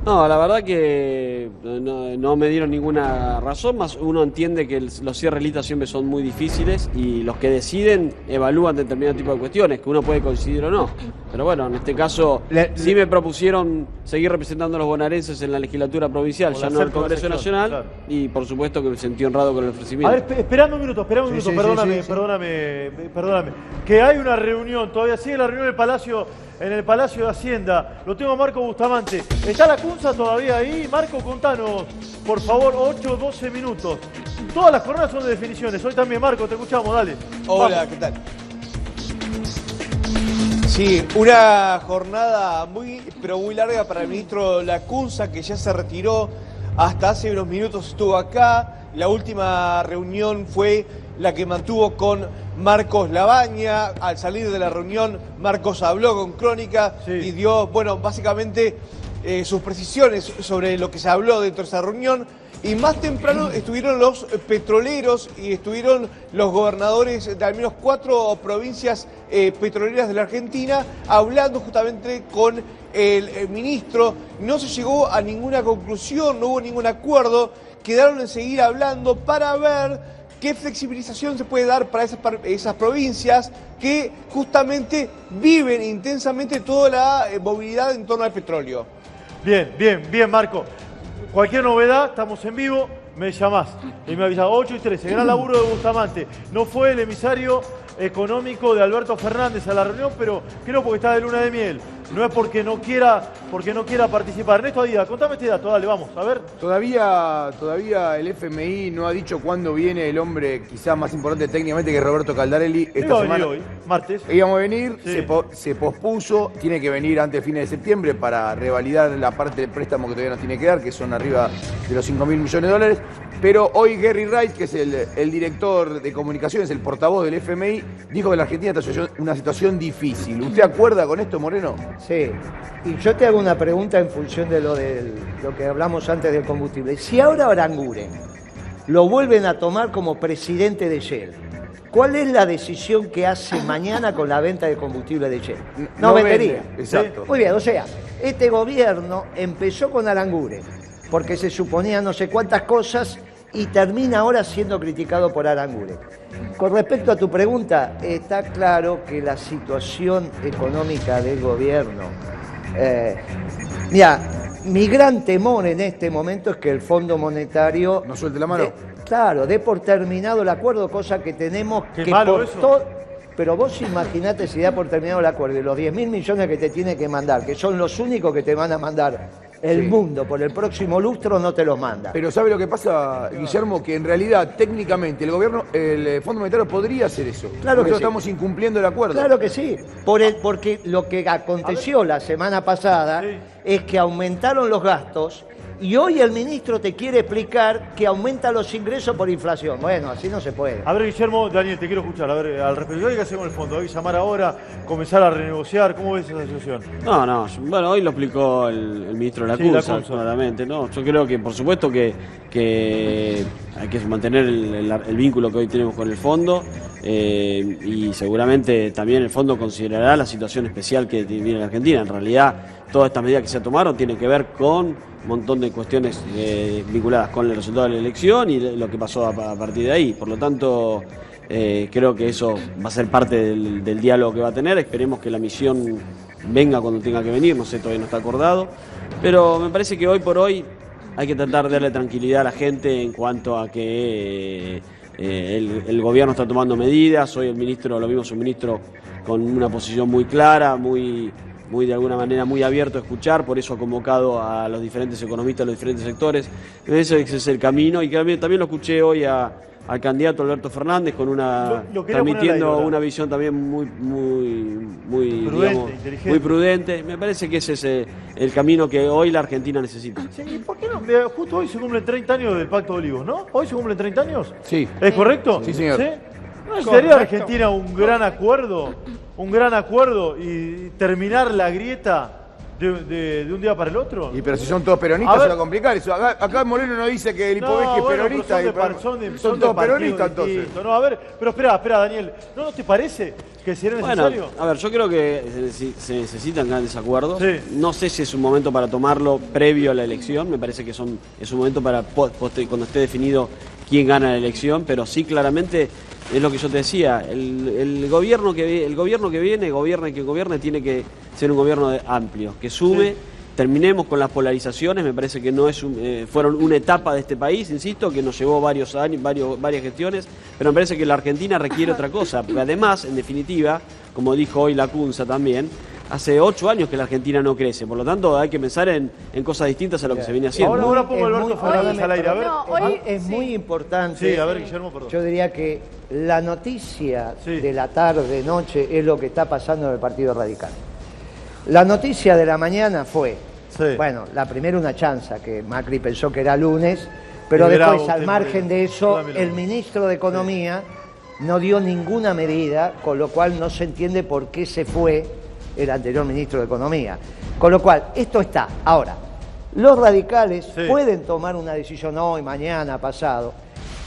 No, la verdad que no me dieron ninguna razón, más uno entiende que los cierres listas siempre son muy difíciles y los que deciden evalúan determinado tipo de cuestiones, que uno puede coincidir o no. Pero bueno, en este caso sí me propusieron seguir representando a los bonaerenses en la legislatura provincial, Por ya la no en el séptima Congreso sección, Nacional, claro. y por supuesto que me sentí honrado con el A ofrecimiento. ver, esperando un minuto, Sí, perdóname. Que hay una reunión, todavía sigue la reunión en el Palacio de Hacienda. Lo tengo a Marco Bustamante. ¿Está la Cunza todavía ahí? Marco, contanos, por favor, 8 o 12 minutos. Todas las jornadas son de definiciones. Hoy también, Marco, te escuchamos, dale. Hola, Vamos. ¿qué tal? Sí, una jornada muy larga para el ministro Lacunza, que ya se retiró. Hasta hace unos minutos estuvo acá. La última reunión fue la que mantuvo con Marcos Labaña. Al salir de la reunión, Marcos habló con Crónica y dio, básicamente sus precisiones sobre lo que se habló dentro de esa reunión. Y más temprano estuvieron los petroleros y estuvieron los gobernadores de al menos 4 provincias petroleras de la Argentina hablando justamente con el ministro. No se llegó a ninguna conclusión, no hubo ningún acuerdo. Quedaron en seguir hablando para ver qué flexibilización se puede dar para esas provincias que justamente viven intensamente toda la movilidad en torno al petróleo. Bien, Marco. Cualquier novedad, estamos en vivo, me llamás y me avisás. 8:13, gran laburo de Bustamante. No fue el emisario económico de Alberto Fernández a la reunión, pero creo porque está de luna de miel. No es porque no quiera participar. Ernesto Díaz, contame este dato, dale, vamos, a ver. Todavía el FMI no ha dicho cuándo viene el hombre quizás más importante técnicamente que Roberto Caldarelli. Esta semana Hoy, martes. íbamos a venir, Sí. se pospuso, tiene que venir antes del fin de septiembre para revalidar la parte del préstamo que todavía nos tiene que dar, que son arriba de los 5.000 millones de dólares. Pero hoy Gary Wright, que es el director de comunicaciones, el portavoz del FMI, dijo que la Argentina está en una situación difícil. ¿Usted acuerda con esto, Moreno? Sí, y yo te hago una pregunta en función de lo que hablamos antes del combustible. Si ahora Aranguren lo vuelven a tomar como presidente de Shell, ¿cuál es la decisión que hace mañana con la venta de combustible de Shell? No vendería. vende, exacto. Muy bien, o sea, este gobierno empezó con Aranguren, porque se suponía no sé cuántas cosas y termina ahora siendo criticado por Aranguren. Con respecto a tu pregunta, está claro que la situación económica del gobierno... mira, mi gran temor en este momento es que el Fondo Monetario... ¿No suelte la mano? Claro, dé por terminado el acuerdo, cosa que tenemos Qué que malo por eso. todo... Pero vos imaginate si da por terminado el acuerdo y los 10.000 millones que te tiene que mandar, que son los únicos que te van a mandar el mundo por el próximo lustro, no te los manda. Pero ¿sabe lo que pasa, Guillermo? Que en realidad, técnicamente, el Fondo Monetario podría hacer eso. Claro que Nosotros sí. estamos incumpliendo el acuerdo. Claro que sí, porque lo que aconteció la semana pasada es que aumentaron los gastos y hoy el ministro te quiere explicar que aumenta los ingresos por inflación. Bueno, así no se puede. A ver, Guillermo, Daniel, te quiero escuchar. A ver, al respecto, ¿qué hacer con el fondo? ¿Hay que llamar ahora, comenzar a renegociar? ¿Cómo ves esa situación? No, bueno, hoy lo explicó el ministro de la CUNSA, claramente, ¿no? Yo creo que, por supuesto, que hay que mantener el vínculo que hoy tenemos con el fondo y seguramente también el fondo considerará la situación especial que vive en Argentina. En realidad, todas estas medidas que se tomaron tienen que ver con un montón de cuestiones vinculadas con el resultado de la elección y lo que pasó a partir de ahí. Por lo tanto, creo que eso va a ser parte del diálogo que va a tener. Esperemos que la misión venga cuando tenga que venir, no sé, todavía no está acordado. Pero me parece que hoy por hoy hay que tratar de darle tranquilidad a la gente en cuanto a que el gobierno está tomando medidas. Hoy el ministro, lo vimos un ministro con una posición muy clara, muy de alguna manera muy abierto a escuchar, por eso ha convocado a los diferentes economistas, a los diferentes sectores. Ese es el camino, y también lo escuché hoy al candidato Alberto Fernández con transmitiendo una visión también muy prudente. Me parece que ese es el camino que hoy la Argentina necesita. Sí, ¿por qué no? Justo hoy se cumplen 30 años del Pacto de Olivos, ¿no? ¿Hoy se cumplen 30 años? Sí. ¿Es correcto? Sí, señor. ¿Sí? ¿No sería Argentina un gran acuerdo y terminar la grieta de un día para el otro? Y pero si son todos peronistas se va a complicar eso. Acá Moreno nos dice que el Lipovetsky es peronista. Son todos peronistas entonces. No, a ver, pero espera, Daniel. ¿No te parece que sería necesario? Bueno, a ver, yo creo que se necesitan grandes acuerdos. Sí. No sé si es un momento para tomarlo previo a la elección. Me parece que es un momento para cuando esté definido quién gana la elección, pero sí claramente es lo que yo te decía, el gobierno que viene, gobierne quien gobierne, tiene que ser un gobierno amplio, que sume, sí. Terminemos con las polarizaciones, me parece que no es fueron una etapa de este país, insisto, que nos llevó varios años, varias gestiones, pero me parece que la Argentina requiere otra cosa, porque además, en definitiva, como dijo hoy la CUNSA también, hace 8 años que la Argentina no crece, por lo tanto hay que pensar en cosas distintas a lo que se viene haciendo. Ahora pongo a Alberto Fernández al aire, a ver. Es muy importante. Sí, a ver, Guillermo, perdón. Yo diría que la noticia de la tarde, noche, es lo que está pasando en el Partido Radical. La noticia de la mañana fue, bueno, la primera una chanza, que Macri pensó que era lunes, pero después, al margen de eso, el ministro de Economía no dio ninguna medida, con lo cual no se entiende por qué se fue el anterior ministro de Economía. Con lo cual, esto está. Ahora, los radicales pueden tomar una decisión hoy, mañana, pasado,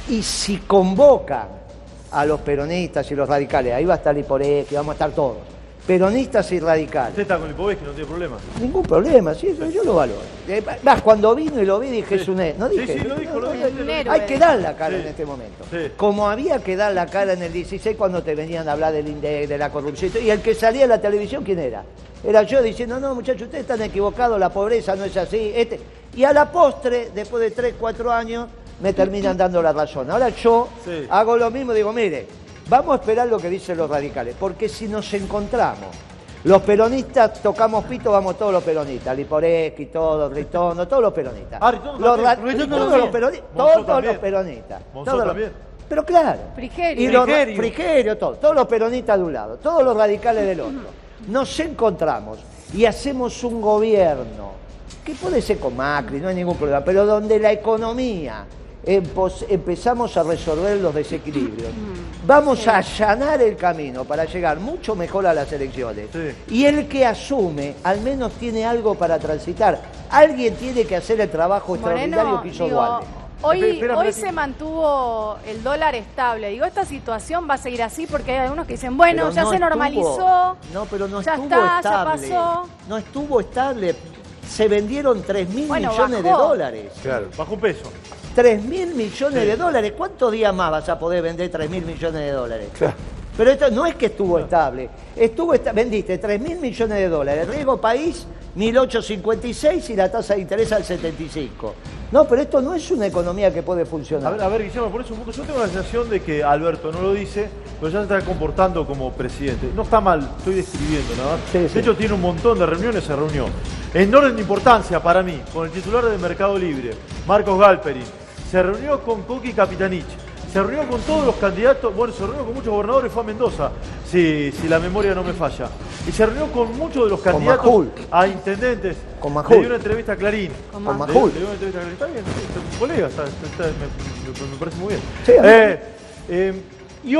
y si convocan a los peronistas y los radicales, ahí va a estar Lipovetsky, vamos a estar todos, peronistas y radicales. ¿Usted está con Lipovetsky, no tiene problema? Ningún problema, sí, yo lo valoro. Más, cuando vino y lo vi dije, es un héroe. No dije, lo dijo. Hay que dar la cara en este momento. Como había que dar la cara en el 16 cuando te venían a hablar del INDEC, de la corrupción. Y el que salía en la televisión, ¿quién era? Era yo diciendo, no, muchachos, ustedes están equivocados, la pobreza no es así. Y a la postre, después de 3, 4 años, me terminan dando la razón. Ahora yo hago lo mismo, digo, mire, vamos a esperar lo que dicen los radicales, porque si nos encontramos, los peronistas tocamos pito, vamos todos los peronistas, Lipovetsky, todos, Ritondo, todos los peronistas. Todos los peronistas. Pero claro, Frigerio, todos los peronistas de un lado, todos los radicales del otro. Nos encontramos y hacemos un gobierno, que puede ser con Macri, no hay ningún problema, pero donde la economía empezamos a resolver los desequilibrios. Vamos a allanar el camino para llegar mucho mejor a las elecciones. Y el que asume, al menos tiene algo para transitar. Alguien tiene que hacer el trabajo extraordinario que hizo Dualde. Hoy se mantuvo el dólar estable. Digo, esta situación va a seguir así porque hay algunos que dicen, bueno, pero ya se normalizó. Pero no ya estuvo está, estable. ya pasó. No estuvo estable. Se vendieron 3.000 millones de dólares. Claro, bajó un peso. 3.000 millones de dólares. ¿Cuántos días más vas a poder vender 3.000 millones de dólares? Claro. Pero esto no es que estuvo estable. Vendiste 3.000 millones de dólares. Riesgo país, 1.856 y la tasa de interés al 75. No, pero esto no es una economía que puede funcionar. A ver, Guillermo, por eso un punto. Yo tengo la sensación de que Alberto no lo dice, pero ya se está comportando como presidente. No está mal, estoy describiendo nada más. Sí, de sí. hecho, tiene un montón de reuniones, se reunió. En orden de importancia para mí, con el titular de Mercado Libre, Marcos Galperin. Se reunió con Coqui Capitanich. Se reunió con todos los candidatos, bueno, se reunió con muchos gobernadores, fue a Mendoza, si la memoria no me falla. Y se reunió con muchos de los candidatos Majul. a intendentes. Con Majul. Le dio una entrevista a Clarín. Con Le Majul. dio una entrevista a Clarín. Está bien, sí, es un colega, me parece muy bien. Sí, y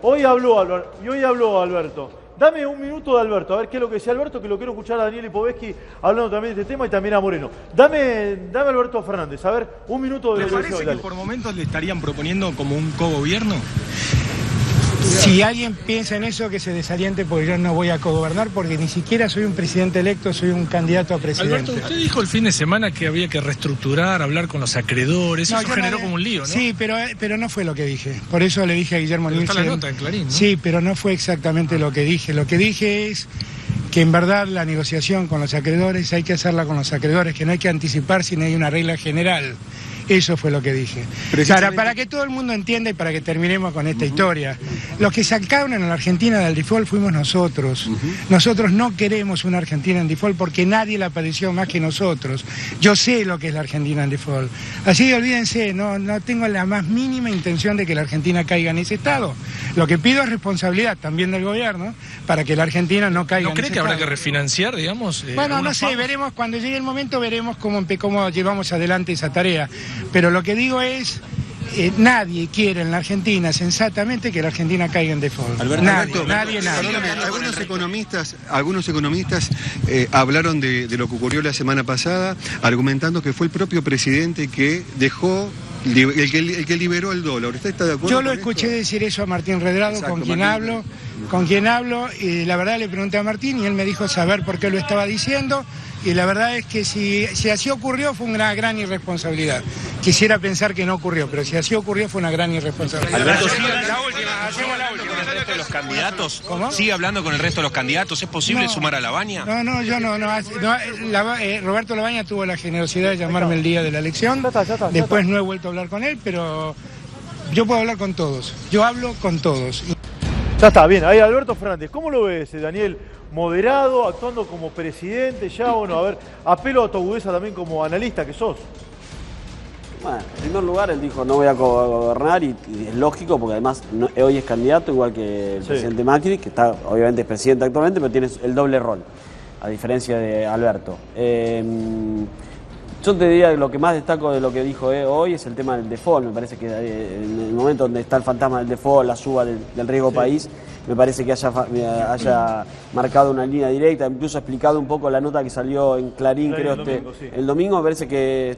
hoy habló Alberto. Dame un minuto de Alberto, a ver qué es lo que decía Alberto, que lo quiero escuchar a Daniel Lipovetsky hablando también de este tema y también a Moreno. Dame Alberto Fernández, a ver, un minuto de lo que decía hoy. ¿Le parece que por momentos le estarían proponiendo como un cogobierno? Si alguien piensa en eso, que se desaliente, porque yo no voy a cogobernar, porque ni siquiera soy un presidente electo, soy un candidato a presidente. Alberto, usted dijo el fin de semana que había que reestructurar, hablar con los acreedores, eso generó como un lío, ¿no? Sí, pero no fue lo que dije. Por eso le dije a Guillermo Pero Lince. está la nota en Clarín, ¿no? Sí, pero no fue exactamente lo que dije. Lo que dije es que en verdad la negociación con los acreedores hay que hacerla con los acreedores, que no hay que anticipar si no hay una regla general. Eso fue lo que dije. Para que todo el mundo entienda y para que terminemos con esta historia. Los que sacaron en la Argentina del default fuimos nosotros. Nosotros no queremos una Argentina en default porque nadie la padeció más que nosotros. Yo sé lo que es la Argentina en default. Así que olvídense, no tengo la más mínima intención de que la Argentina caiga en ese estado. Lo que pido es responsabilidad también del gobierno para que la Argentina no caiga en ese estado. ¿No cree que habrá que refinanciar, digamos? Bueno, no sé, veremos, cuando llegue el momento veremos cómo llevamos adelante esa tarea. Pero lo que digo es, nadie quiere en la Argentina sensatamente que la Argentina caiga en default. Nadie. Algunos economistas hablaron de lo que ocurrió la semana pasada, argumentando que fue el propio presidente que dejó, el que liberó el dólar. ¿Usted está de acuerdo? Yo lo escuché decir eso a Martín Redrado, con quien hablo, y la verdad le pregunté a Martín y él me dijo saber por qué lo estaba diciendo. Y la verdad es que si así ocurrió fue una gran irresponsabilidad. Quisiera pensar que no ocurrió, pero si así ocurrió fue una gran irresponsabilidad. Alberto, hacemos la última. ¿Con el resto de los candidatos? ¿Cómo? ¿Sigue hablando con el resto de los candidatos? ¿Es posible sumar a Labaña? No, yo no. Roberto Labaña tuvo la generosidad de llamarme el día de la elección. Después no he vuelto a hablar con él, pero yo puedo hablar con todos. Yo hablo con todos. Ya está, bien. Ahí Alberto Fernández, ¿cómo lo ves, Daniel? Moderado, actuando como presidente ya, bueno, a ver, apelo a tu agudeza también como analista que sos. Bueno, en primer lugar él dijo no voy a gobernar y es lógico porque además hoy es candidato igual que el presidente Macri, que está obviamente es presidente actualmente, pero tiene el doble rol, a diferencia de Alberto. Yo te diría que lo que más destaco de lo que dijo hoy es el tema del default. Me parece que en el momento donde está el fantasma del default, la suba del riesgo país, me parece que haya marcado una línea directa, incluso explicado un poco la nota que salió en Clarín, creo, el domingo. Me parece que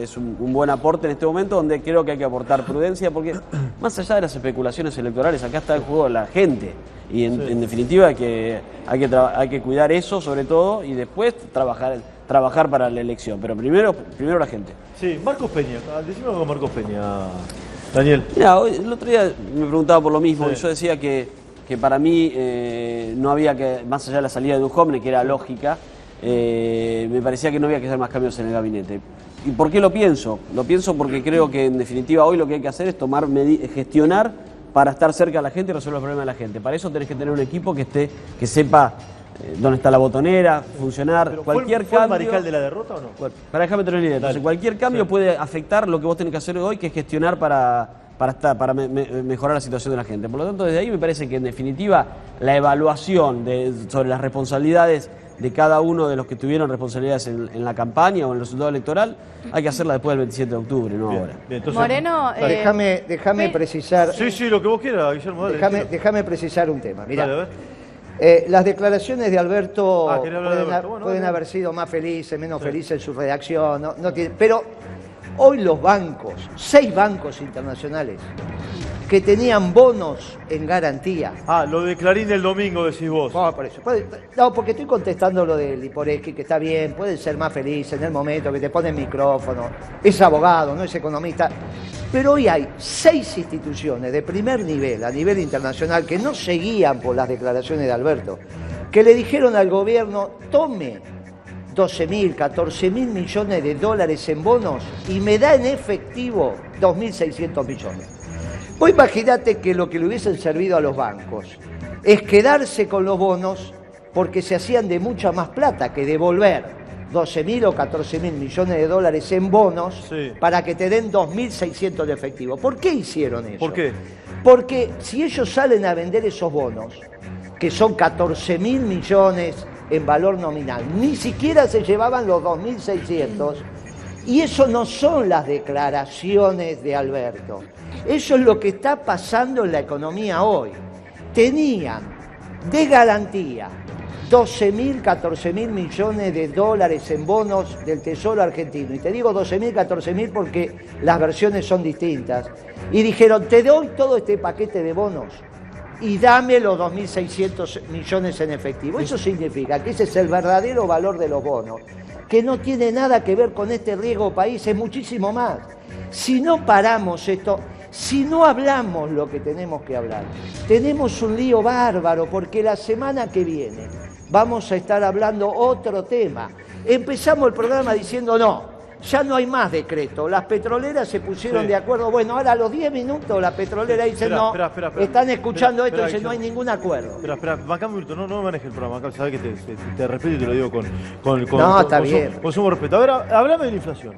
es un buen aporte en este momento, donde creo que hay que aportar prudencia, porque más allá de las especulaciones electorales, acá está en juego la gente. Y en definitiva hay que cuidar eso sobre todo y después trabajar para la elección, pero primero la gente. Sí, Marcos Peña, decime algo con Marcos Peña, Daniel. Mira, el otro día me preguntaba por lo mismo, y yo decía que para mí no había que, más allá de la salida de Duhovne, que era lógica, me parecía que no había que hacer más cambios en el gabinete. ¿Y por qué lo pienso? Lo pienso porque creo que en definitiva hoy lo que hay que hacer es gestionar para estar cerca de la gente y resolver los problemas de la gente. Para eso tenés que tener un equipo que sepa dónde está la botonera, funcionar. Pero cualquier ¿fue el cambio. mariscal de la derrota o no? Déjame terminar la idea. Entonces, cualquier cambio puede afectar lo que vos tenés que hacer hoy, que es gestionar para mejorar la situación de la gente. Por lo tanto, desde ahí me parece que en definitiva la evaluación sobre las responsabilidades de cada uno de los que tuvieron responsabilidades en la campaña o en el resultado electoral, hay que hacerla después del 27 de octubre, no ahora. Bien, entonces, Moreno, déjame precisar. Sí, lo que vos quieras, Guillermo. Déjame precisar un tema. Mirá, dale, a ver. las declaraciones de Alberto pueden haber sido más felices, menos felices en su redacción, pero hoy los bancos, 6 bancos internacionales, que tenían bonos en garantía. Ah, lo de Clarín del domingo decís vos. Por eso. No, porque estoy contestando lo de Liporeski, que está bien, puede ser más feliz en el momento que te pone el micrófono, es abogado, no es economista. Pero hoy hay 6 instituciones de primer nivel, a nivel internacional, que no seguían por las declaraciones de Alberto, que le dijeron al gobierno, tome 12.000, 14.000 millones de dólares en bonos y me da en efectivo 2.600 millones. Vos imaginate que lo que le hubiesen servido a los bancos es quedarse con los bonos porque se hacían de mucha más plata que devolver 12.000 o 14.000 millones de dólares en bonos para que te den 2.600 de efectivo. ¿Por qué hicieron eso? ¿Por qué? Porque si ellos salen a vender esos bonos, que son 14.000 millones en valor nominal, ni siquiera se llevaban los 2.600, y eso no son las declaraciones de Alberto. Eso es lo que está pasando en la economía hoy. Tenían de garantía 12.000, 14.000 millones de dólares en bonos del Tesoro argentino. Y te digo 12.000, 14.000 porque las versiones son distintas. Y dijeron, te doy todo este paquete de bonos y dame los 2.600 millones en efectivo. Eso significa que ese es el verdadero valor de los bonos, que no tiene nada que ver con este riesgo país, es muchísimo más. Si no paramos esto, si no hablamos lo que tenemos que hablar, tenemos un lío bárbaro, porque la semana que viene vamos a estar hablando otro tema. Empezamos el programa diciendo no, ya no hay más decreto. Las petroleras se pusieron de acuerdo. Bueno, ahora a los 10 minutos la petrolera dice no, están escuchando esto y dicen no hay ningún acuerdo. Espera, bancame un minuto, no manejes el programa, sabes que te respeto y te lo digo con sumo respeto. A ver, hablame de la inflación.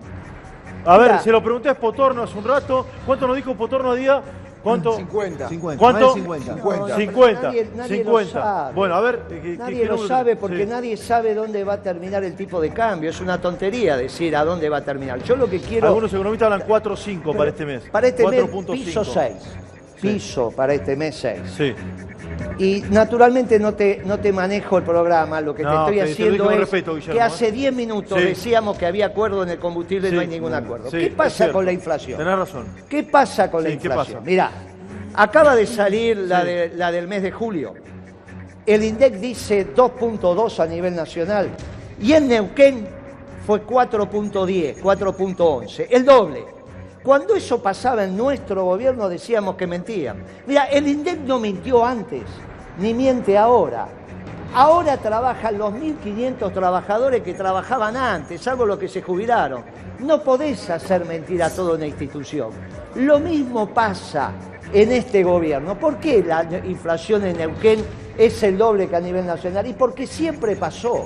A ver, se lo pregunté a Potorno hace un rato. ¿Cuánto nos dijo Potorno a día? ¿Cuánto? 50. ¿Cuánto? 50. Nadie lo sabe. Bueno, a ver. Nadie lo sabe porque nadie sabe dónde va a terminar el tipo de cambio. Es una tontería decir a dónde va a terminar. Yo lo que quiero... Algunos economistas hablan 4 o 5 para este mes. Para este 4. mes, piso 6. Piso para este mes 6. Sí. Y naturalmente no te manejo el programa, lo que te estoy haciendo es respeto, Guillermo, que hace 10 minutos decíamos que había acuerdo en el combustible y no hay ningún acuerdo. ¿Qué pasa con la inflación? Tenés razón. ¿Qué pasa con la inflación? Mirá, acaba de salir la del mes de julio. El INDEC dice 2.2 a nivel nacional y en Neuquén fue 4.10, 4.11, el doble. Cuando eso pasaba en nuestro gobierno decíamos que mentían. Mira, el INDEC no mintió antes, ni miente ahora. Ahora trabajan los 1.500 trabajadores que trabajaban antes, salvo los que se jubilaron. No podés hacer mentir a toda una institución. Lo mismo pasa en este gobierno. ¿Por qué la inflación en Neuquén es el doble que a nivel nacional? Y porque siempre pasó.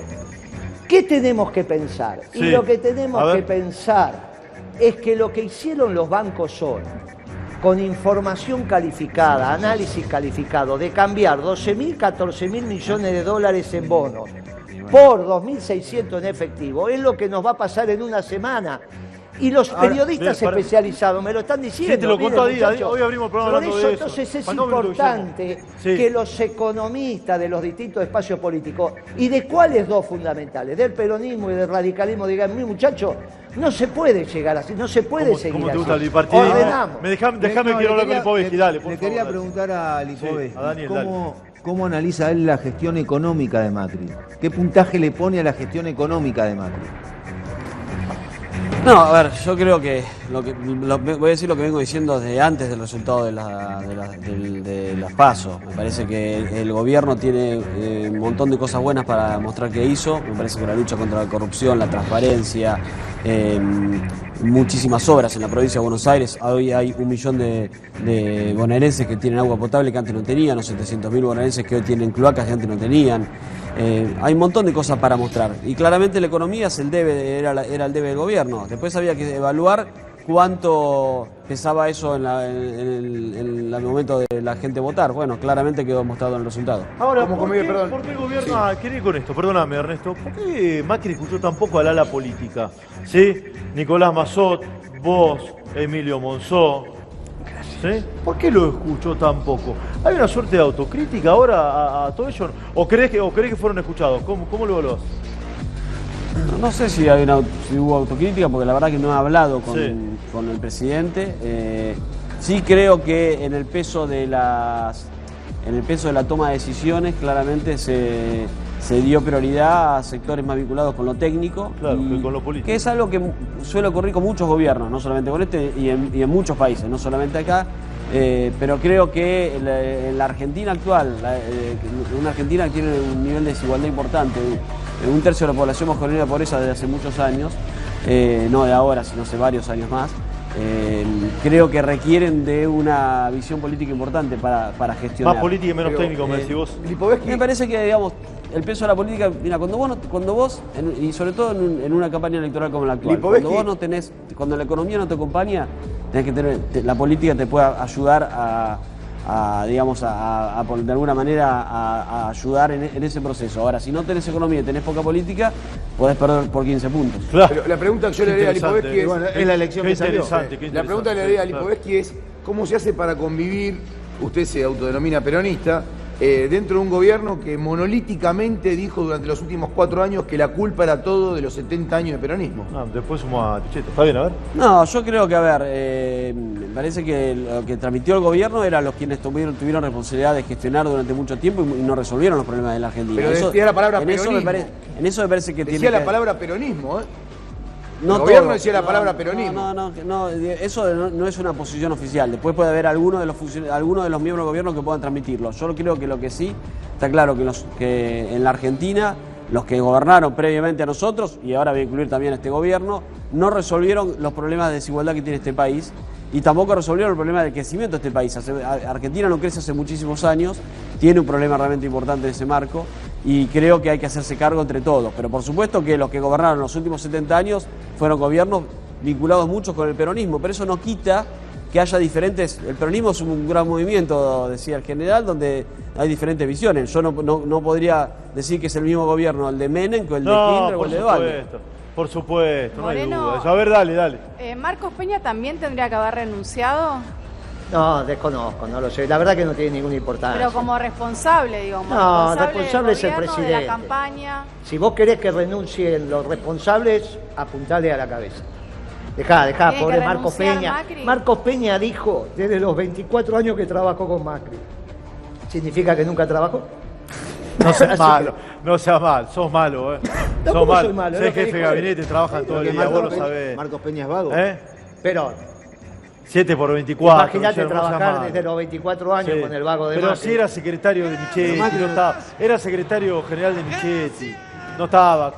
¿Qué tenemos que pensar? Y lo que tenemos que pensar es que lo que hicieron los bancos hoy, con información calificada, análisis calificado, de cambiar 12.000, 14.000 millones de dólares en bonos por 2.600 en efectivo, es lo que nos va a pasar en una semana. Y los periodistas especializados me lo están diciendo. Sí, te lo contó hoy abrimos el programa hablando de eso. Entonces es importante que los economistas de los distintos espacios políticos, y de cuáles dos fundamentales, del peronismo y del radicalismo, digan, mi muchacho, no se puede llegar así, no se puede seguir ¿Cómo te así. gusta el bipartidismo? Ordenamos. Déjame quiero hablar con Lipovetsky, dale, por Le favor. quería preguntar a Lipovetsky, a Daniel, ¿cómo analiza él la gestión económica de Macri? ¿Qué puntaje le pone a la gestión económica de Macri? No, a ver, yo creo que, voy a decir lo que vengo diciendo desde antes del resultado de las PASO. Me parece que el gobierno tiene un montón de cosas buenas para mostrar que hizo. Me parece que la lucha contra la corrupción, la transparencia, muchísimas obras en la provincia de Buenos Aires. Hoy hay 1 millón de bonaerenses que tienen agua potable que antes no tenían, o 700.000 bonaerenses que hoy tienen cloacas que antes no tenían. Hay un montón de cosas para mostrar y claramente la economía es era el debe del gobierno. Después había que evaluar cuánto pesaba eso en el momento de la gente votar. Bueno, claramente quedó mostrado en el resultado. Ahora, ¿por qué el gobierno... Quería ir con esto, perdóname Ernesto. ¿Por qué Macri escuchó tan poco al ala política? ¿Sí? Nicolás Massot, vos, Emilio Monzó. ¿Sí? ¿Por qué lo escuchó tan poco? ¿Hay una suerte de autocrítica ahora a todo ello? ¿O crees que fueron escuchados? ¿Cómo lo evaluás? No sé si hubo autocrítica, porque la verdad que no he hablado con el presidente. Sí creo que en el peso de la toma de decisiones claramente se dio prioridad a sectores más vinculados con lo técnico, claro, que con lo político. Que es algo que suele ocurrir con muchos gobiernos, no solamente con este y en muchos países, no solamente acá. Pero creo que en la Argentina actual, una Argentina que tiene un nivel de desigualdad importante, un tercio de la población bajo la línea de pobreza desde hace muchos años, no de ahora, sino hace varios años más, creo que requieren de una visión política importante para gestionar. Más política y menos técnico, me decís vos. Me parece que, digamos, el peso de la política, mira, cuando vos y sobre todo en una campaña electoral como la actual, cuando la economía no te acompaña, tenés que tener, la política te puede ayudar de alguna manera a ayudar en ese proceso. Ahora, si no tenés economía y tenés poca política, podés perder por 15 puntos. Claro. Pero la pregunta que yo le haría a Lipovetsky es, bueno, es la elección que salió. La pregunta que le haría a Lipovetsky es, ¿cómo se hace para convivir, usted se autodenomina peronista, dentro de un gobierno que monolíticamente dijo durante los últimos 4 años que la culpa era todo de los 70 años de peronismo? Después sumó a Pichetto. ¿Está bien? A ver. No, yo creo que, me parece que lo que transmitió el gobierno eran los quienes tuvieron responsabilidad de gestionar durante mucho tiempo y no resolvieron los problemas de la Argentina. Pero decía la palabra peronismo. En eso me parece que decía la palabra peronismo, ¿eh? No, el gobierno decía la palabra peronismo. No, eso no es una posición oficial. Después puede haber algunos de los miembros del gobierno que puedan transmitirlo. Yo creo que lo que sí está claro que en la Argentina los que gobernaron previamente a nosotros, y ahora voy a incluir también a este gobierno, no resolvieron los problemas de desigualdad que tiene este país y tampoco resolvieron el problema del crecimiento de este país. Argentina no crece hace muchísimos años, tiene un problema realmente importante en ese marco y creo que hay que hacerse cargo entre todos. Pero por supuesto que los que gobernaron los últimos 70 años fueron gobiernos vinculados muchos con el peronismo, pero eso no quita que haya diferentes. El peronismo es un gran movimiento, decía el general, donde hay diferentes visiones. Yo no podría decir que es el mismo gobierno el de Menem que el de Kirchner o el de Dualde. Por supuesto, Moreno, no hay duda. A ver, dale. ¿Marcos Peña también tendría que haber renunciado? No, desconozco, no lo sé. La verdad que no tiene ninguna importancia. Pero como responsable, digo. No, responsable es el presidente. De la campaña. Si vos querés que renuncien los responsables, apuntale a la cabeza. Dejá, pobre Marcos Peña. Macri. Marcos Peña dijo desde los 24 años que trabajó con Macri. ¿Significa que nunca trabajó? No seas malo, no seas mal, sos malo, No, sos malo. soy malo, Sé jefe de gabinete, trabajan todo el día, vos lo sabés. Marcos Peña es vago. Pero 7 por 24. Imagínate trabajar desde los 24 años con el vago de Macri. Pero si era secretario de Michetti, era secretario general de Michetti. No estaba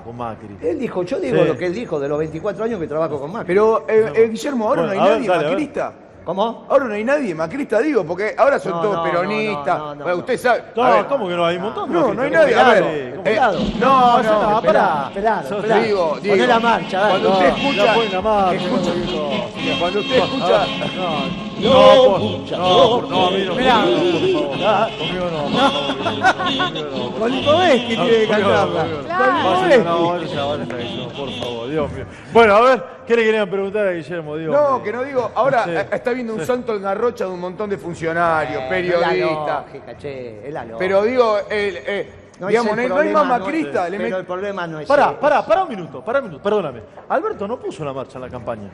con Macri. Él dijo, yo digo lo que él dijo, de los 24 años que trabajo con Macri. Pero, Guillermo, ahora no hay nadie macrista. ¿Cómo? Ahora no hay nadie macrista, digo, porque ahora son todos peronistas. Bueno, usted sabe. ¿Cómo que no? Hay un montón. No hay nadie. A ver. No, pará. Digo. Poné la marcha, dale. Cuando usted escucha. Cuando usted escucha. No, a mí no. Mirá. Conmigo no. Con Lipovetsky tiene que cantarla. Por favor, Dios mío. Bueno, a ver, ¿qué le querían preguntar a Guillermo? No, que no digo. Ahora está viendo un santo en garrocha de un montón de funcionarios, periodistas. Pero digo, digamos, no hay más macrista. Pero el problema no es Pará un minuto, perdóname. Alberto no puso la marcha en la campaña.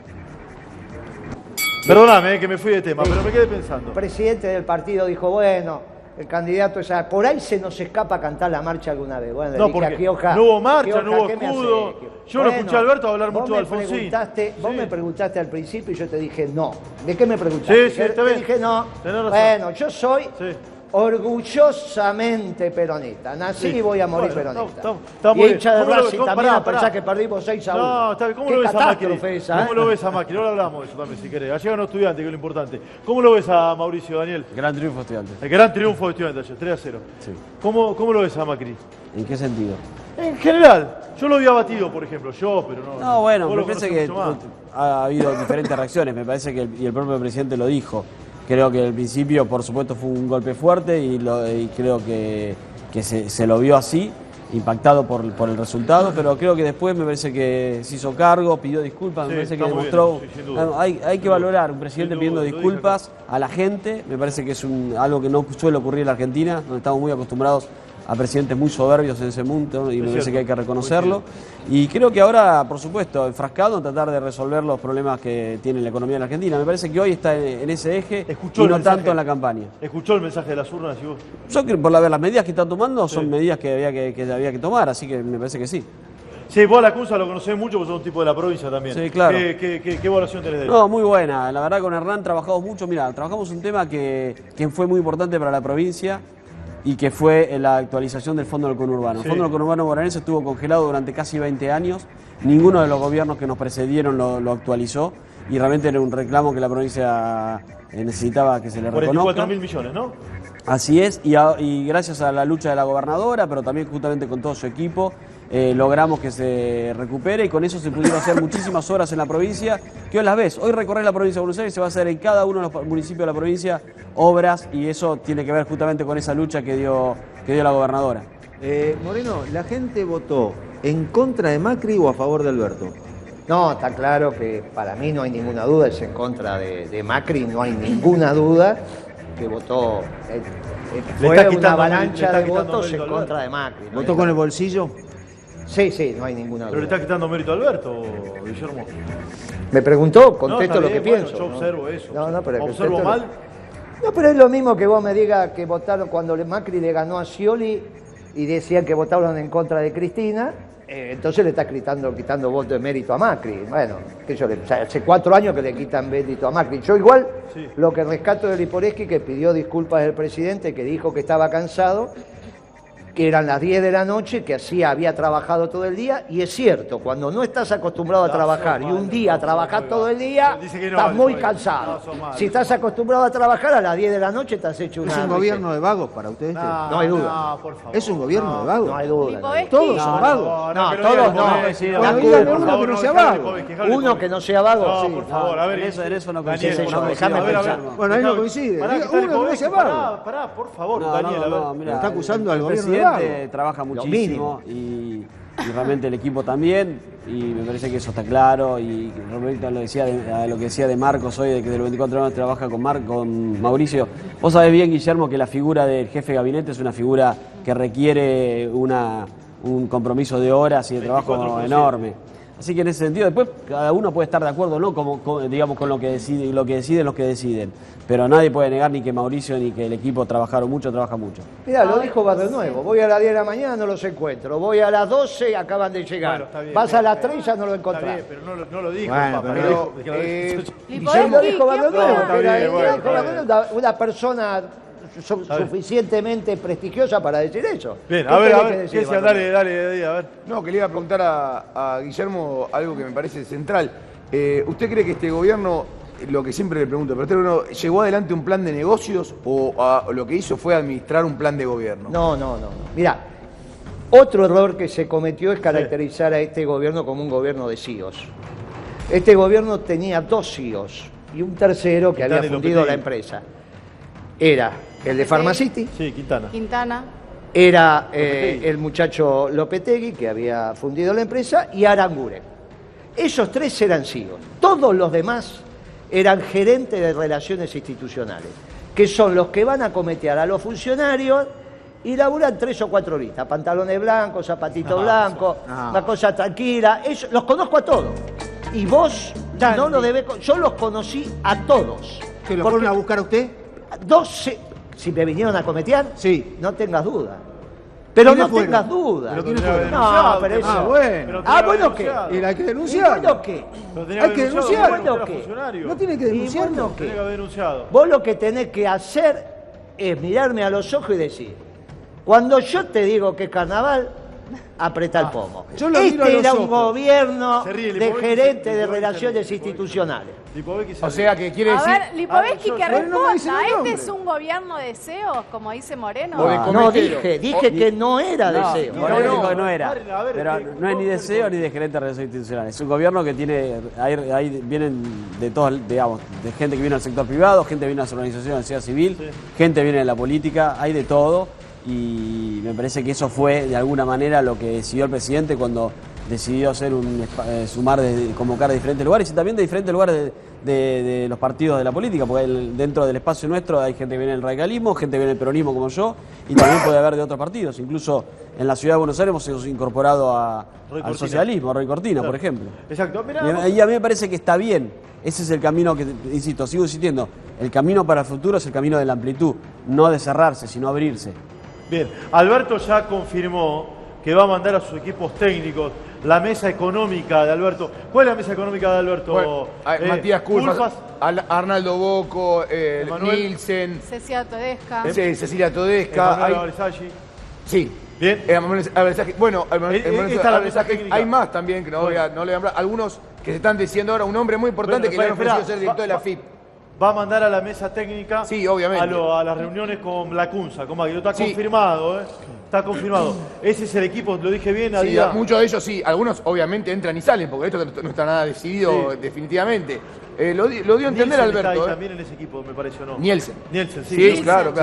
Perdóname, que me fui de tema, pero me quedé pensando. El presidente del partido dijo, bueno, el candidato es por ahí se nos escapa a cantar la marcha alguna vez. Bueno, no, porque no hubo marcha, no hubo escudo. Yo lo escuché a Alberto hablar mucho de Alfonsín. Vos me preguntaste al principio y yo te dije no. ¿De qué me preguntaste? Sí, te dije no. Bueno, yo soy orgullosamente peronista. Nací y voy a morir peronista. Y hincha de Racing también, a pesar que perdimos 6-1. No, está bien. ¿Cómo lo ves a Macri? ¿Cómo lo ves a Macri? Ahora hablamos de eso también, si querés. Allá ganó Estudiantes, que es lo importante. ¿Cómo lo ves a Mauricio, Daniel? Gran triunfo de Estudiantes. El gran triunfo de Estudiantes ayer, 3-0. Sí. ¿Cómo lo ves a Macri? ¿En qué sentido? En general. Yo lo había batido, por ejemplo. Pero no. No, bueno, me parece que ha habido diferentes reacciones. Me parece que el propio presidente lo dijo. Creo que al principio, por supuesto, fue un golpe fuerte y creo que se lo vio así, impactado por el resultado, pero creo que después me parece que se hizo cargo, pidió disculpas, me parece que demostró. Hay que valorar un presidente pidiendo disculpas a la gente, me parece que es algo que no suele ocurrir en la Argentina, donde estamos muy acostumbrados a presidentes muy soberbios en ese punto y me parece que hay que reconocerlo. Y creo que ahora, por supuesto, enfrascado en tratar de resolver los problemas que tiene la economía de la Argentina. Me parece que hoy está en ese eje y no tanto en la campaña. ¿Escuchó el mensaje de las urnas? Yo creo que por las medidas que están tomando son medidas que había que tomar, así que me parece que sí. Sí, vos a la Cunza lo conocés mucho porque sos un tipo de la provincia también. Sí, claro. ¿Qué evaluación tenés de él? No, muy buena. La verdad con Hernán trabajamos mucho. Mirá, trabajamos un tema que fue muy importante para la provincia y que fue la actualización del Fondo del Conurbano. El Fondo del Conurbano bonaerense estuvo congelado durante casi 20 años. Ninguno de los gobiernos que nos precedieron lo actualizó y realmente era un reclamo que la provincia necesitaba que se le reconozca. 44.000 millones, ¿no? Así es, y gracias a la lucha de la gobernadora, pero también justamente con todo su equipo, logramos que se recupere y con eso se pudieron hacer muchísimas obras en la provincia, que hoy las ves. Hoy recorres la provincia de Buenos Aires y se va a hacer en cada uno de los municipios de la provincia obras y eso tiene que ver justamente con esa lucha que dio la gobernadora. Moreno, ¿la gente votó en contra de Macri o a favor de Alberto? No, está claro que para mí no hay ninguna duda, es en contra de Macri, no hay ninguna duda que votó. Fue una avalancha de votos en contra de Macri. ¿No? ¿Votó con el bolsillo? Sí, no hay ninguna duda. ¿Pero le está quitando mérito a Alberto, Guillermo? Me preguntó, contesto lo que pienso. Yo observo eso. Pero ¿observo mal? No, pero es lo mismo que vos me digas que votaron cuando Macri le ganó a Scioli y decían que votaron en contra de Cristina, entonces le está quitando votos de mérito a Macri. Bueno, hace 4 años que le quitan mérito a Macri. Yo igual lo que rescato de Liporeschi, que pidió disculpas del presidente, que dijo que estaba cansado, que eran las 10 de la noche, que había trabajado todo el día, y es cierto, cuando no estás acostumbrado a trabajar y un día a trabajar todo el día, estás muy cansado. Si estás acostumbrado a trabajar a las 10 de la noche, estás hecho una... ¿Es un gobierno de vagos para ustedes? No hay duda. No, por favor. ¿Es un gobierno de vagos? No hay duda. ¿Todos son vagos? No, todos no. Bueno, dígame uno que no sea vago. Uno que no sea vago, No, sí. por favor, a ver. En eso no Daniel, coincido. déjame pensar. Bueno, ahí no coincide. Pará, Diga uno que no sea vago. Pará, por favor, No, Daniel, a ver. mira, está acusando al el gobierno de presidente vago. trabaja muchísimo y realmente el equipo también y me parece que eso está claro y Roberto lo que decía de Marcos hoy, de que de los 24 años trabaja con Mauricio. Vos sabés bien, Guillermo, que la figura del jefe de gabinete es una figura que requiere un compromiso de horas y de trabajo enorme. Así que en ese sentido, después cada uno puede estar de acuerdo, ¿no? Digamos, con lo que deciden los que deciden. Pero nadie puede negar ni que Mauricio ni que el equipo trabaja mucho. Mirá, lo dijo Barrio Nuevo. Voy a las 10 de la mañana, no los encuentro. Voy a las 12, acaban de llegar. Bueno, está bien, vas a las 3, ya no lo encontrás. Está bien, pero no lo dijo, Bueno, papá. pero, Lo dijo Barrio Nuevo. Está bien, Una persona suficientemente prestigiosa para decir eso. Bien, ¿Qué a ver, querés que decir, decía, Barrio dale, a ver. No, que le iba a preguntar a Guillermo algo que me parece central. ¿Usted cree que este gobierno, lo que siempre le pregunto, pero este gobierno llegó adelante un plan de negocios o lo que hizo fue administrar un plan de gobierno? No. Mirá, otro error que se cometió es caracterizar a este gobierno como un gobierno de CEOs. Este gobierno tenía 2 CEOs y un tercero que había fundido la empresa. Era el de Pharmacity. Sí, Quintana. Era el muchacho Lopetegui, que había fundido la empresa, y Aranguren. Esos 3 eran CEOs. Todos los demás eran gerentes de relaciones institucionales, que son los que van a cometear a los funcionarios y laburan 3 o 4 horitas. Pantalones blancos, zapatitos blancos, una cosa tranquila. Los conozco a todos. Y vos no lo debés... Yo los conocí a todos. ¿Que lo fueron a buscar a usted? 12, si me vinieron a cometear, sí, no tengas duda. Pero no fueron? tengas duda. ¿Pero quiénes fueron? No, pero eso. Bueno. Bueno, ¿qué? ¿Y hay que denunciar? ¿Y bueno qué? Hay que denunciar. ¿Bueno qué? No tiene que denunciar. ¿Y bueno qué? Vos lo que tenés que hacer es mirarme a los ojos y decir, cuando yo te digo que es carnaval, apreta el pomo. Este era un gobierno de gerente de relaciones institucionales. O sea, que quiere decir... A ver, Lipovetsky, que responda. nombre. ¿Este es un gobierno de deseos, como dice Moreno? No dije que no era deseo. Moreno dijo que no era. Pero no es ni deseo ni de gerente de relaciones institucionales. Es un gobierno que tiene, ahí vienen de todos, digamos, de gente que viene del sector privado, gente que viene de las organizaciones de la sociedad civil, gente que viene de la política, hay de todo. y me parece que eso fue de alguna manera lo que decidió el presidente cuando decidió hacer convocar de diferentes lugares y también de diferentes lugares de los partidos de la política, porque dentro del espacio nuestro hay gente que viene del radicalismo, gente que viene del peronismo como yo, y también puede haber de otros partidos. Incluso en la ciudad de Buenos Aires hemos incorporado al socialismo, a Roy Cortina, claro, por ejemplo. Exacto. Y a mí me parece que está bien. Ese es el camino que, insisto, sigo insistiendo, el camino para el futuro es el camino de la amplitud, no de cerrarse, sino abrirse. Bien, Alberto ya confirmó que va a mandar a sus equipos técnicos la mesa económica de Alberto. ¿Cuál es la mesa económica de Alberto? Bueno, Matías Culfas, Arnaldo Bocco, Nielsen. Cecilia Todesca. Cecilia Todesca. Sí. Bien. Bueno, hay más también, que no le voy a hablar. Algunos que se están diciendo ahora, un hombre muy importante que le han ofrecido ser director de la FIP. Va a mandar a la mesa técnica, sí, obviamente, a las reuniones con la CUNSA, con Magri. Está confirmado, está confirmado. Ese es el equipo, lo dije bien. Sí, muchos de ellos sí, algunos obviamente entran y salen, porque esto no está nada decidido definitivamente. Lo dio a entender Alberto. Está ahí también en ese equipo, me parece, ¿o no? Nielsen. Sí, claro.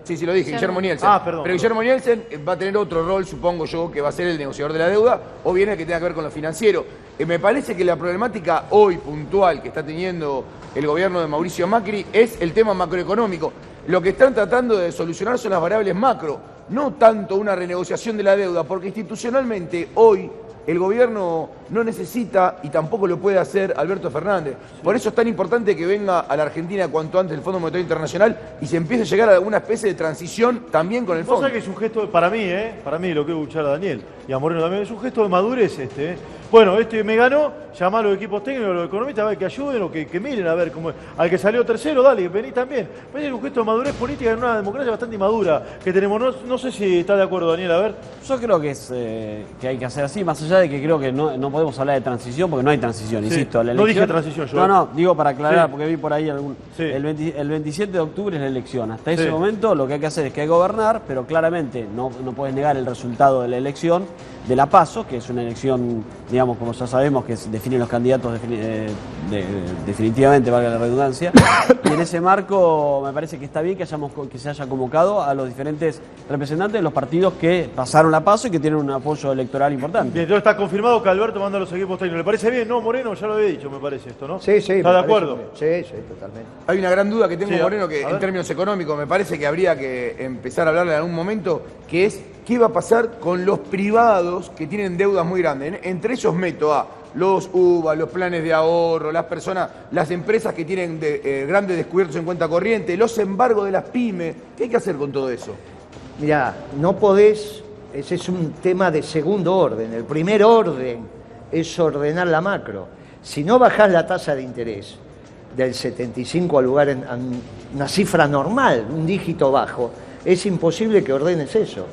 Sí, lo dije, Guillermo Nielsen. Perdón. Pero Guillermo Nielsen va a tener otro rol, supongo yo, que va a ser el negociador de la deuda, o bien el que tenga que ver con lo financiero. Me parece que la problemática hoy puntual que está teniendo el gobierno de Mauricio Macri es el tema macroeconómico. Lo que están tratando de solucionar son las variables macro, no tanto una renegociación de la deuda, porque institucionalmente hoy el gobierno no necesita y tampoco lo puede hacer Alberto Fernández. Por eso es tan importante que venga a la Argentina cuanto antes el Fondo Monetario Internacional y se empiece a llegar a alguna especie de transición también con el fondo. Cosa que es un gesto, para mí, lo que escuchar a Daniel y a Moreno también, es un gesto de madurez Bueno, me ganó, llamá a los equipos técnicos, a los economistas, a ver que ayuden o que miren a ver cómo es. Al que salió tercero, dale, vení también. Es un gesto de madurez política en una democracia bastante inmadura que tenemos. No sé si está de acuerdo, Daniel, a ver. Yo creo que que hay que hacer así, más allá de que creo que no podemos hablar de transición, porque no hay transición, insisto. La elección, no dije transición yo. No, digo para aclarar, porque vi por ahí el 27 de octubre es la elección. Hasta ese momento lo que hay que hacer es que hay que gobernar, pero claramente no puedes negar el resultado de la elección de la PASO, que es una elección, digamos, como ya sabemos, que definen los candidatos definitivamente, valga la redundancia. Y en ese marco me parece que está bien que se haya convocado a los diferentes representantes de los partidos que pasaron la PASO y que tienen un apoyo electoral importante. Bien, entonces está confirmado que Alberto manda a los equipos técnicos. ¿Le parece bien? No, Moreno, ya lo había dicho, me parece esto, ¿no? Sí. ¿Está de acuerdo? Sí, totalmente. Hay una gran duda que tengo, Moreno, que en términos económicos me parece que habría que empezar a hablarle en algún momento, que es qué va a pasar con los privados que tienen deudas muy grandes. Entre ellos meto a los UBA, los planes de ahorro, las empresas que tienen grandes descubiertos en cuenta corriente, los embargos de las pymes. ¿Qué hay que hacer con todo eso? Mirá, no podés, ese es un tema de segundo orden. El primer orden es ordenar la macro. Si no bajás la tasa de interés del 75 al lugar en una cifra normal, un dígito bajo, es imposible que ordenes eso.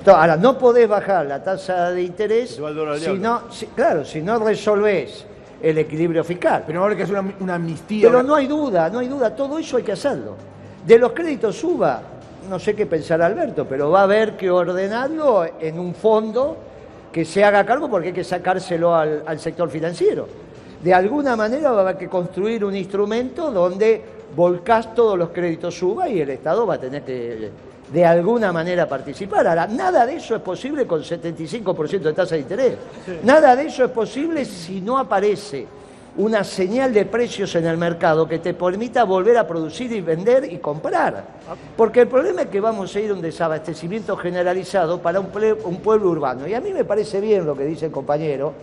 Ahora, no podés bajar la tasa de interés si no resolvés el equilibrio fiscal. Pero ahora que hacer una amnistía. Pero no hay duda, todo eso hay que hacerlo. De los créditos UBA, no sé qué pensar Alberto, pero va a haber que ordenarlo en un fondo que se haga cargo porque hay que sacárselo al sector financiero. De alguna manera va a haber que construir un instrumento donde volcás todos los créditos UBA y el Estado va a tener que de alguna manera participar. Ahora, nada de eso es posible con 75% de tasa de interés. Nada de eso es posible si no aparece una señal de precios en el mercado que te permita volver a producir y vender y comprar. Porque el problema es que vamos a ir a un desabastecimiento generalizado para un pueblo urbano. Y a mí me parece bien lo que dice el compañero,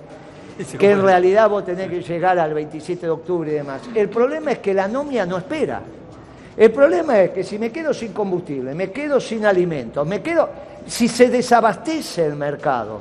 que en realidad vos tenés que llegar al 27 de octubre y demás. El problema es que la anomia no espera. El problema es que si me quedo sin combustible, me quedo sin alimentos, si se desabastece el mercado,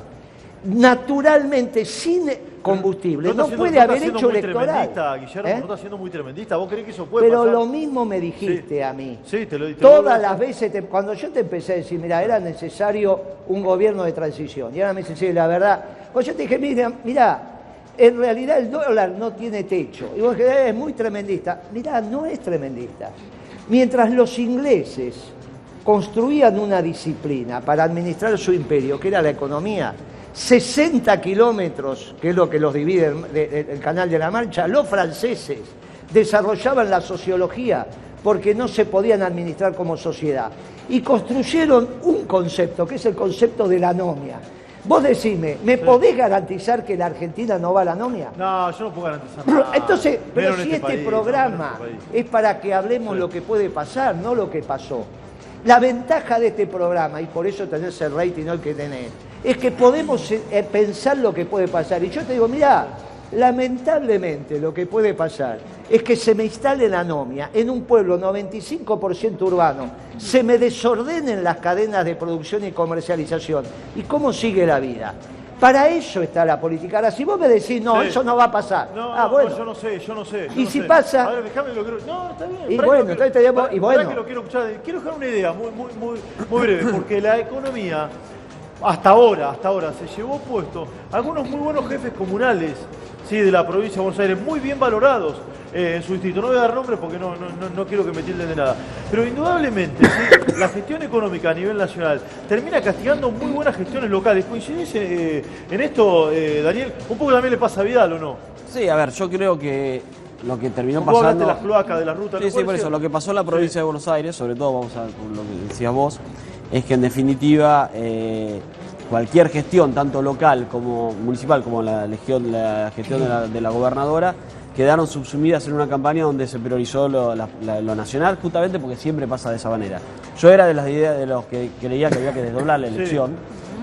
naturalmente sin combustible no puede haber hecho electoral. Guillermo, no está siendo muy tremendista. ¿Vos creés que eso puede pasar? Pero lo mismo me dijiste a mí. Sí, te lo dije. Todas las veces, cuando yo te empecé a decir, mira, era necesario un gobierno de transición. Y ahora me dices, sí, la verdad. Pues yo te dije, mira, en realidad el dólar no tiene techo. Y vos dijiste, es muy tremendista. Mirá, no es tremendista. Mientras los ingleses construían una disciplina para administrar su imperio, que era la economía, 60 kilómetros, que es lo que los divide el Canal de la Mancha, los franceses desarrollaban la sociología porque no se podían administrar como sociedad. y construyeron un concepto, que es el concepto de la anomia. Vos decime, ¿me podés garantizar que la Argentina no va a la anomia? No, yo no puedo garantizar nada. Entonces, pero Menos si en este país, programa no, en este es para que hablemos lo que puede pasar, no lo que pasó. La ventaja de este programa, y por eso tenés el rating hoy que tenés, es que podemos pensar lo que puede pasar. Y yo te digo, mirá, lamentablemente lo que puede pasar es que se me instale la anomia en un pueblo 95% urbano, se me desordenen las cadenas de producción y comercialización. ¿Y cómo sigue la vida? Para eso está la política. Ahora, si vos me decís, no, eso no va a pasar. No, bueno. yo no sé. ¿Y si pasa? A ver, déjame lo que... No, está bien. Y bueno, entonces tenemos... Y bueno. Que lo quiero escuchar. Quiero dejar una idea muy breve, porque la economía, hasta ahora, se llevó puesto algunos muy buenos jefes comunales, sí, de la provincia de Buenos Aires, muy bien valorados en su distrito. No voy a dar nombres porque no quiero que me tilden de nada. Pero indudablemente, ¿sí? La gestión económica a nivel nacional termina castigando muy buenas gestiones locales. ¿Coincidís en esto, Daniel? Un poco también le pasa a Vidal, ¿o no? Sí, a ver, yo creo que lo que terminó Vos hablaste pasando... de las cloacas, de las rutas. Sí, por eso, lo que pasó en la provincia de Buenos Aires, sobre todo, vamos a ver con lo que decías vos, es que en definitiva cualquier gestión, tanto local como municipal, como la gestión de la gobernadora, quedaron subsumidas en una campaña donde se priorizó lo nacional, justamente porque siempre pasa de esa manera. Yo era de las ideas de los que creía que había que desdoblar la elección,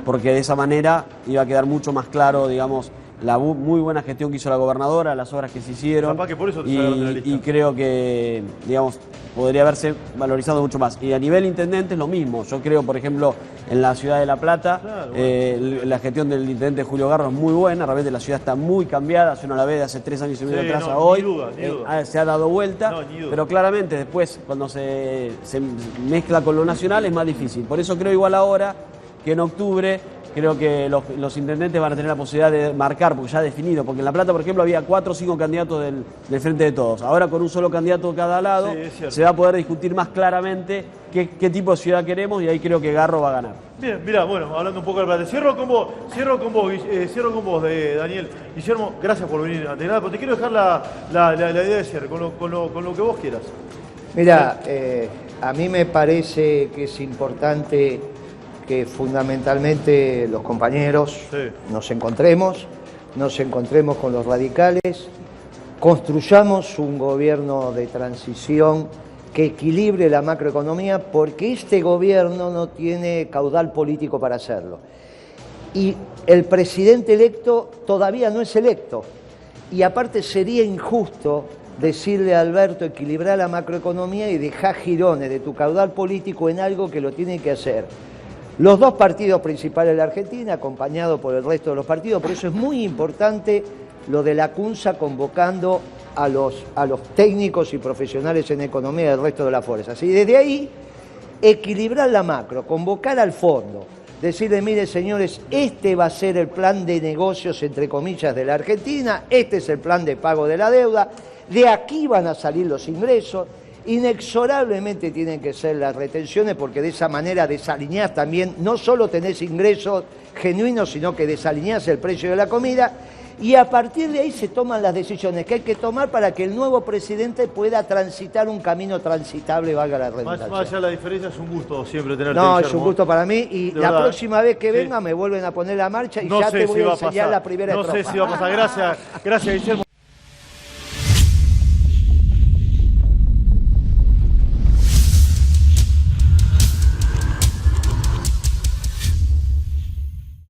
porque de esa manera iba a quedar mucho más claro, digamos, la muy buena gestión que hizo la gobernadora, las obras que se hicieron, capaz que por eso te sacaron de la lista. Y creo que, digamos, podría haberse valorizado mucho más. Y a nivel intendente es lo mismo. Yo creo, por ejemplo, en la ciudad de La Plata, la gestión del intendente Julio Garro es muy buena. Realmente la ciudad está muy cambiada. Si uno la ve de hace 3 años y medio atrás a hoy, ni duda. Se ha dado vuelta. Pero claramente después, cuando se mezcla con lo nacional, es más difícil. Por eso creo igual ahora que en octubre... Creo que los intendentes van a tener la posibilidad de marcar, porque ya definido, porque en La Plata, por ejemplo, había 4 o 5 candidatos del Frente de Todos. Ahora con un solo candidato cada lado, se va a poder discutir más claramente qué tipo de ciudad queremos, y ahí creo que Garro va a ganar. Bien, mirá, bueno, hablando un poco del Plata, cierro con vos, Daniel. Guillermo, gracias por venir a tener, pero te quiero dejar la idea de cierre, con lo que vos quieras. Mirá, a mí me parece que es importante que fundamentalmente los compañeros nos encontremos con los radicales, construyamos un gobierno de transición que equilibre la macroeconomía, porque este gobierno no tiene caudal político para hacerlo. Y el presidente electo todavía no es electo. Y aparte sería injusto decirle a Alberto, equilibrar la macroeconomía y dejar girones de tu caudal político en algo que lo tiene que hacer los 2 partidos principales de la Argentina, acompañados por el resto de los partidos. Por eso es muy importante lo de la CUNSA convocando a los técnicos y profesionales en economía del resto de las fuerzas. Y desde ahí, equilibrar la macro, convocar al fondo, decirle, mire señores, este va a ser el plan de negocios, entre comillas, de la Argentina, este es el plan de pago de la deuda, de aquí van a salir los ingresos. Inexorablemente tienen que ser las retenciones, porque de esa manera desalineás también, no solo tenés ingresos genuinos, sino que desalineás el precio de la comida, y a partir de ahí se toman las decisiones que hay que tomar para que el nuevo presidente pueda transitar un camino transitable, valga la redundancia. Más allá de la diferencia, es un gusto siempre tenerte. No, es un gusto para mí, y la próxima vez que venga me vuelven a poner la marcha y ya te voy a enseñar la primera estrofa. No sé si va a pasar. Gracias, Guillermo.